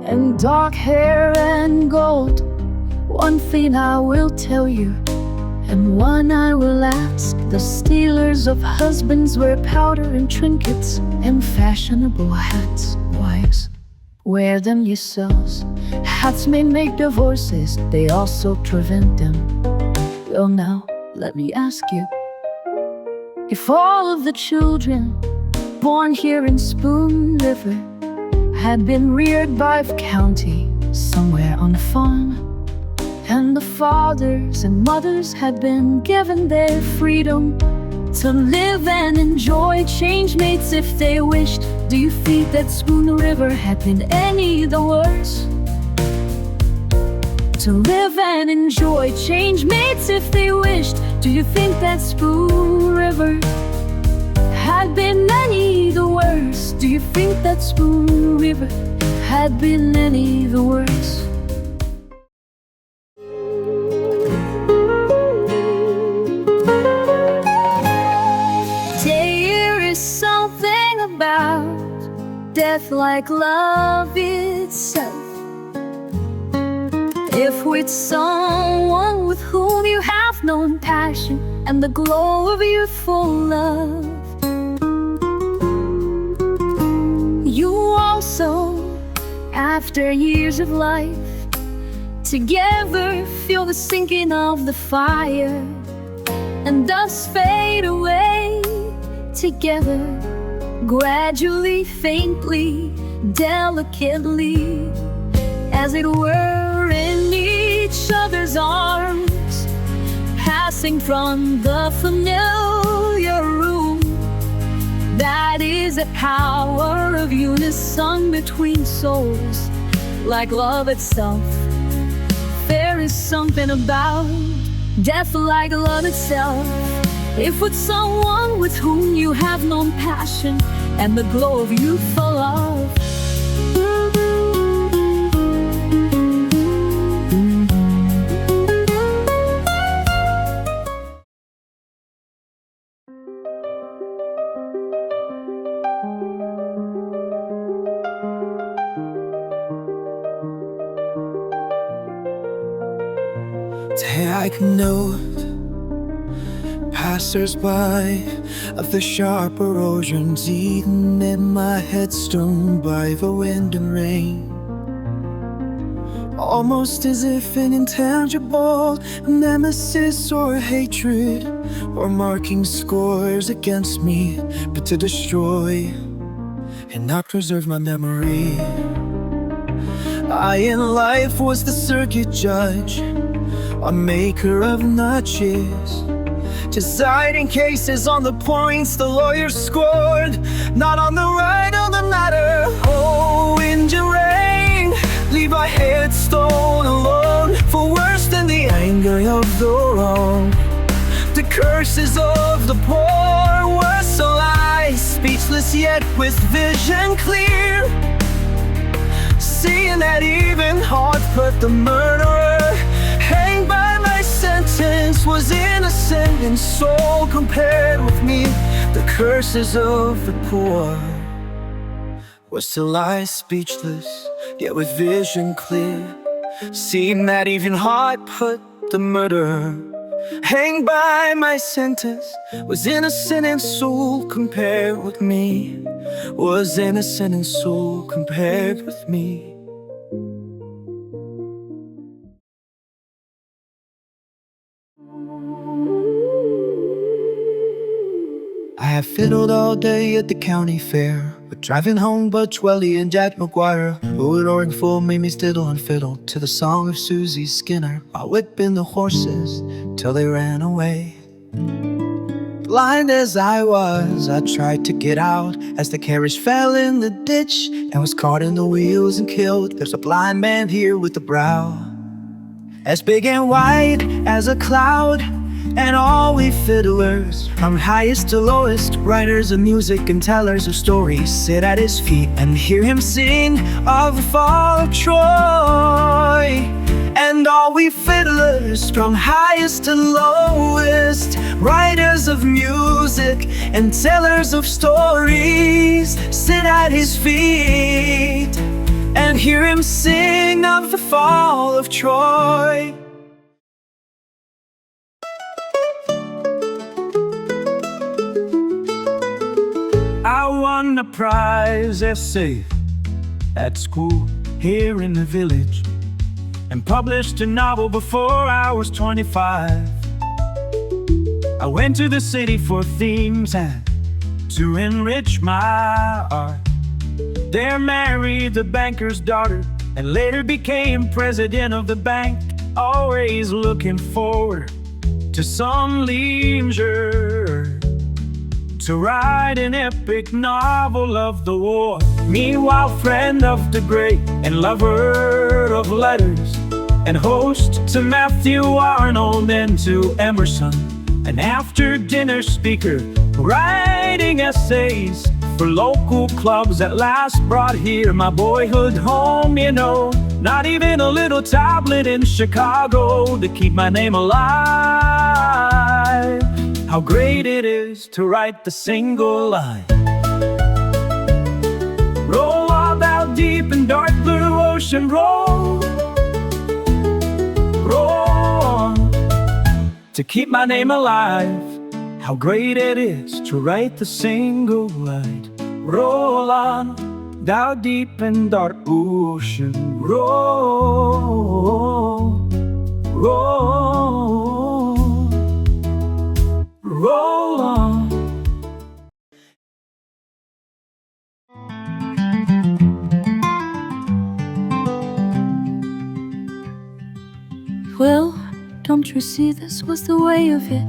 and dark hair and gold. One thing I will tell you, and one I will ask: the stealers of husbands wear powder and trinkets and fashionable hats. Wives, wear them yourselves. Hats may make divorces, they also prevent them. Well now, let me ask you, if all of the children born here in Spoon River had been reared by the county somewhere on a farm, and the fathers and mothers had been given their freedom to live and enjoy, change mates if they wished, do you think that Spoon River had been any the worse? To live and enjoy, change mates if they wished, do you think that Spoon River had been any the worse? Do you think that Spoon River had been any the worse? There is something about death like love itself. If with someone with whom you have known passion and the glow of youthful love, you also, after years of life, together feel the sinking of the fire, and thus fade away together, gradually, faintly, delicately, as it were in each other's arms, passing from the familiar room. That is the power of unison between souls, like love itself. There is something about death like love itself. If with someone with whom you have known passion and the glow of youthful love, Take note, passers-by, of the sharp erosions eaten in my headstone by the wind and rain. Almost as if an intangible nemesis or hatred were marking scores against me, but to destroy and not preserve my memory. I in life was the circuit judge, a maker of notches, deciding cases on the points the lawyers scored, not on the right of the matter. Oh, wind and rain, leave my headstone alone, for worse than the anger of the wrong, the curses of the poor were so I, speechless yet with vision clear, seeing that even heart put the murderer hanged by my sentence was innocent in soul compared with me. The curses of the poor was to lie speechless yet with vision clear, seeing that even heart put the murderer hang by my sentence, was innocent and soul compared with me, was innocent and soul compared with me. I have fiddled all day at the county fair, but driving home Butch Welly and Jack McGuire, who at Oringful made me stiddle and fiddle to the song of Susie Skinner, while whipping the horses till they ran away. Blind as I was, I tried to get out as the carriage fell in the ditch and was caught in the wheels and killed. There's a blind man here with a brow as big and white as a cloud, and all we fiddlers, from highest to lowest, writers of music and tellers of stories, sit at his feet and hear him sing of the fall of Troy. And all we fiddlers, from highest to lowest, writers of music and tellers of stories, sit at his feet and hear him sing of the fall of Troy. I won a prize essay at school here in the village, and published a novel before I was 25. I went to the city for themes and to enrich my art. There married the banker's daughter and later became president of the bank, always looking forward to some leisure to write an epic novel of the war. Meanwhile, friend of the great and lover of letters, and host to Matthew Arnold and to Emerson, an after-dinner speaker, writing essays for local clubs, at last brought here my boyhood home, you know. Not even a little tablet in Chicago to keep my name alive. How great it is to write the single line. Roll all out deep in dark blue ocean, roll, roll on, to keep my name alive. How great it is to write the single line. Roll on, down deep in dark ocean, roll, roll, roll on. Well, don't you see this was the way of it?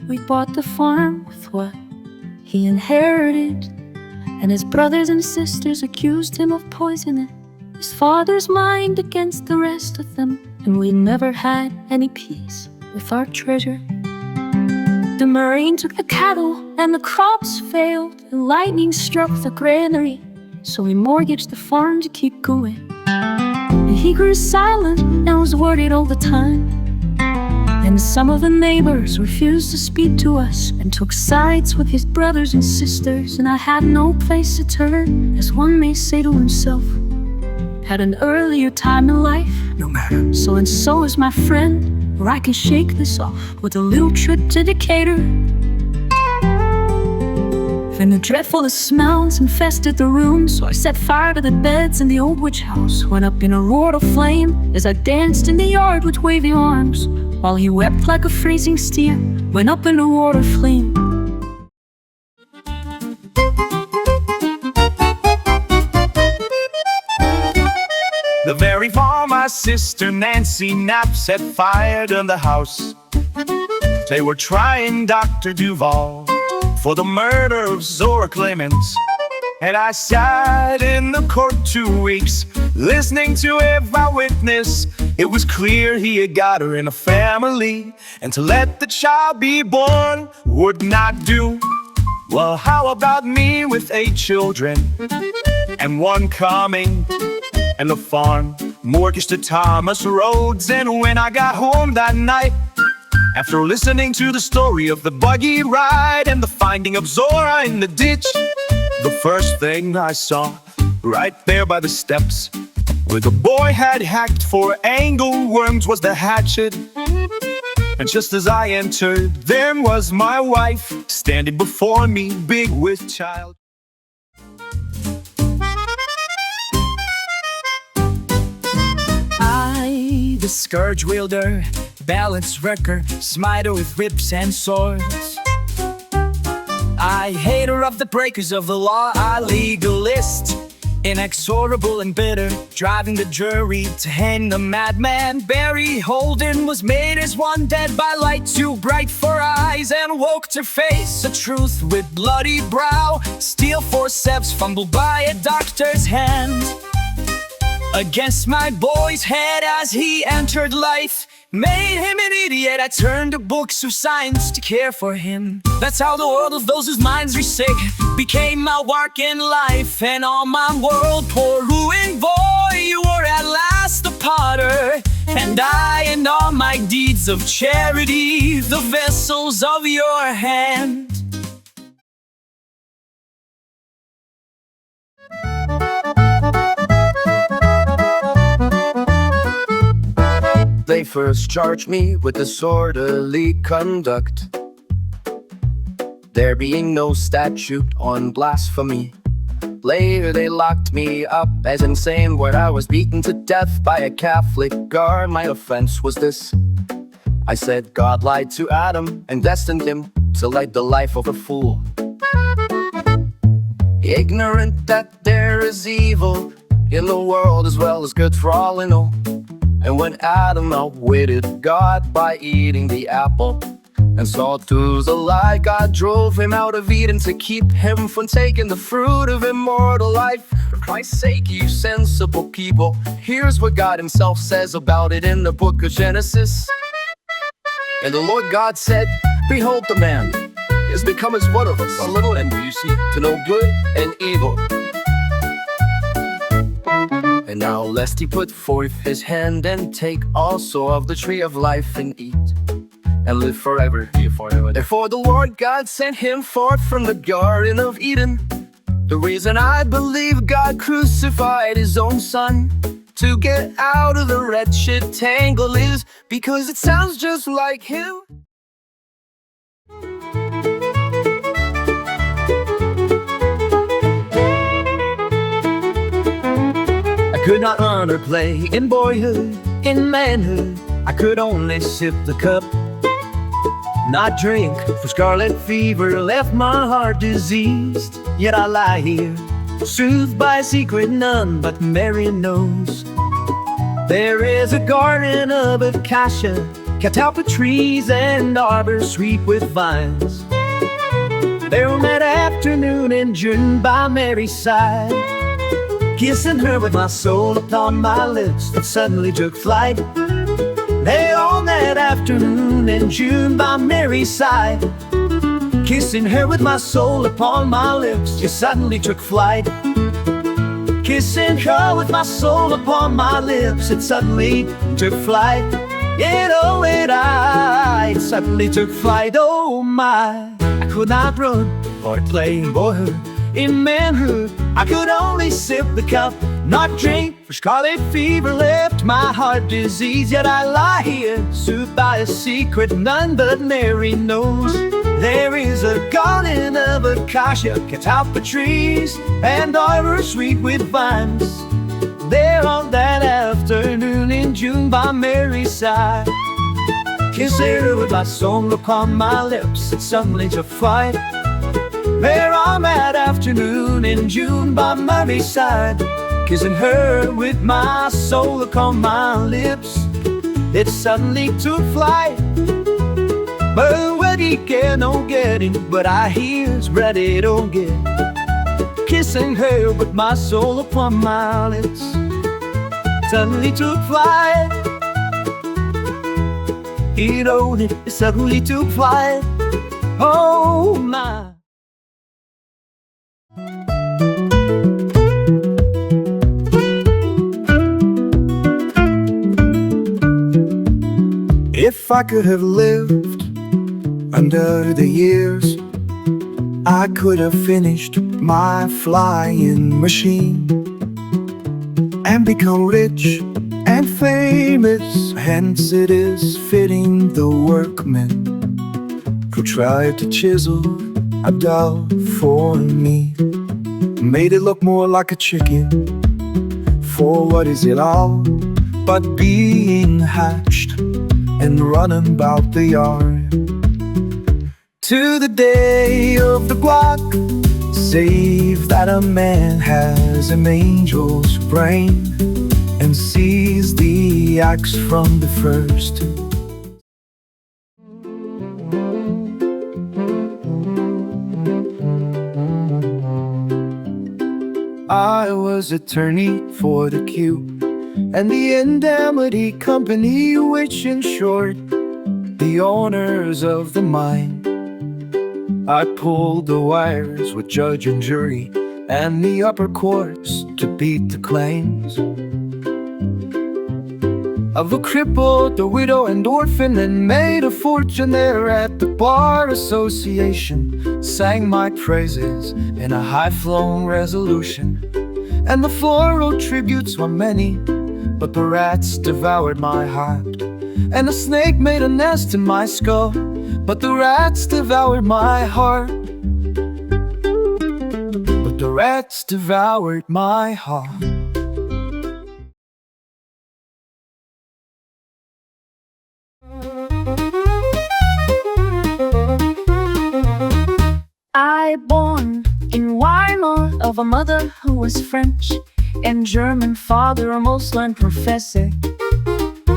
We bought the farm with what he inherited, and his brothers and sisters accused him of poisoning his father's mind against the rest of them, and we never had any peace with our treasure. The marine took the cattle and the crops failed, and lightning struck the granary, so we mortgaged the farm to keep going. And he grew silent and was worried all the time, and some of the neighbors refused to speak to us and took sides with his brothers and sisters, and I had no place to turn, as one may say to himself, at an earlier time in life. No matter. So is my friend, where I can shake this off with a little trip to Decatur. Then the dreadfulest smells infested the room, so I set fire to the beds in the old witch house, went up in a roar of flame as I danced in the yard with waving arms, while he wept like a freezing steer, went up in a roar of flame. The very farm my sister Nancy Knapp set fire to the house. They were trying Dr. Duval for the murder of Zora Clemens, and I sat in the court 2 weeks, listening to every witness. It was clear he had got her in a family, and to let the child be born would not do. Well, how about me with 8 children and one coming, and the farm mortgaged to Thomas Rhodes? And when I got home that night, after listening to the story of the buggy ride and the finding of Zora in the ditch, the first thing I saw right there by the steps, where the boy had hacked for angleworms, was the hatchet And just as I entered, there was my wife, standing before me, big with child. I, the scourge wielder, balance wrecker, smiter with whips and swords. I, hater of the breakers of the law, I, legalist, inexorable and bitter, driving the jury to hang the madman. Barry Holden was made as one dead by light too bright for eyes, and woke to face a truth with bloody brow. Steel forceps fumbled by a doctor's hand against my boy's head as he entered life. Made him an idiot. I turned to books of science to care for him. That's how the world of those whose minds are sick became my work in life. And all my world, poor ruined boy, you were at last the potter, and I and all my deeds of charity, the vessels of your hand. They first charged me with disorderly conduct, there being no statute on blasphemy. Later they locked me up as insane, where I was beaten to death by a Catholic guard. My offense was this: I said God lied to Adam and destined him to lead the life of a fool, ignorant that there is evil in the world as well as good for all in all. And when Adam outwitted God by eating the apple and saw it was a lie, God drove him out of Eden to keep him from taking the fruit of immortal life. For Christ's sake, you sensible people, here's what God himself says about it in the book of Genesis. And the Lord God said, behold, the man is become as one of us, a little envious to know good and evil. And now lest he put forth his hand and take also of the tree of life and eat and live forever. Therefore the Lord God sent him forth from the Garden of Eden. The reason I believe God crucified his own son to get out of the wretched tangle is because it sounds just like him. I could not run or play in boyhood, in manhood I could only sip the cup, not drink, for scarlet fever left my heart diseased. Yet I lie here, soothed by a secret none but Mary knows. There is a garden of acacia, catalpa trees and arbors sweet with vines. There on that afternoon in June by Mary's side, kissing her with my soul upon my lips that suddenly took flight. There on that afternoon in June by Mary's side, kissing her with my soul upon my lips, just suddenly took flight. Kissing her with my soul upon my lips, it suddenly took flight. It suddenly took flight. Oh my, I could not run or play in boyhood, in manhood I could only sip the cup, not drink, for scarlet fever left my heart diseased. Yet I lie here, soothed by a secret none but Mary knows. There is a garden of acacia, catalpa trees and arbors sweet with vines. There on that afternoon in June by Mary's side, kissing her with my soul upon my lips, it suddenly took flight. There on that afternoon in June by Mary's side, kissing her with my soul upon my lips, it suddenly took flight. But when he get no getting, but I hear's ready to get, kissing her with my soul upon my lips, suddenly took flight. It suddenly took flight. Oh my. If I could have lived under the years, I could have finished my flying machine and become rich and famous. Hence it is fitting the workmen who tried to chisel a doll for me made it look more like a chicken. For what is it all but being hatched and running about the yard? To the day of the block, save that a man has an angel's brain and sees the axe from the first. I was attorney for the Q and the Indemnity Company, which in short, the owners of the mine. I pulled the wires with judge and jury and the upper courts to beat the claims of a cripple, the widow and orphan, and made a fortune there at the Bar Association. Sang my praises in a high-flown resolution, and the floral tributes were many, but the rats devoured my heart. And a snake made a nest in my skull, but the rats devoured my heart. But the rats devoured my heart. I born in Weimar of a mother who was French and German father, a Muslim professor.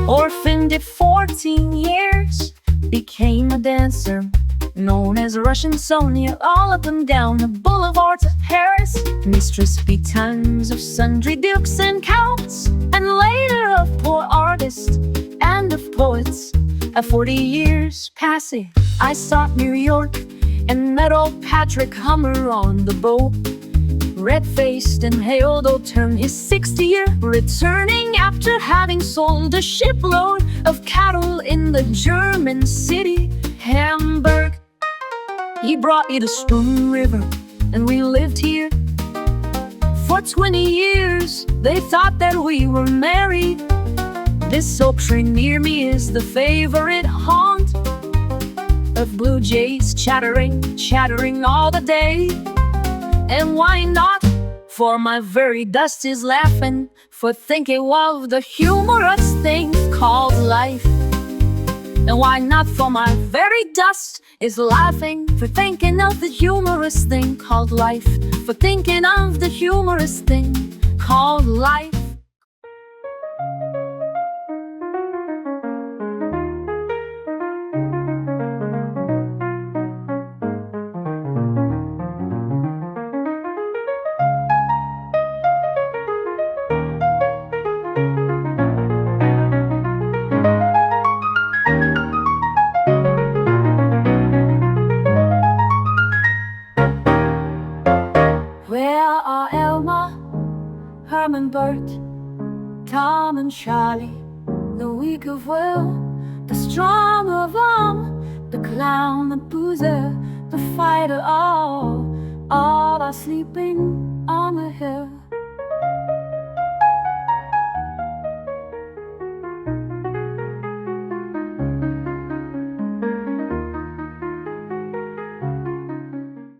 Orphaned at 14 years, became a dancer known as Russian Sonia, all up and down the boulevards of Paris. Mistress be times of sundry dukes and counts, and later of poor artists and of poets. At 40 years passing, I sought New York and met old Patrick Hummer on the boat. Red-faced and hailed old Term, his 60th year, returning after having sold a shipload of cattle in the German city, Hamburg. He brought me to Spoon River, and we lived here for 20 years. They thought that we were married. This oak tree near me is the favorite haunt of blue jays chattering all the day. And why not? For my very dust is laughing for thinking of the humorous thing called life. And why not? For my very dust is laughing for thinking of the humorous thing called life. For thinking of the humorous thing called life. Where are Elma, Herman, Bert, Tom and Charlie? The weak of will, the strong of arm, the clown, the boozer, the fighter, all are sleeping on the hill.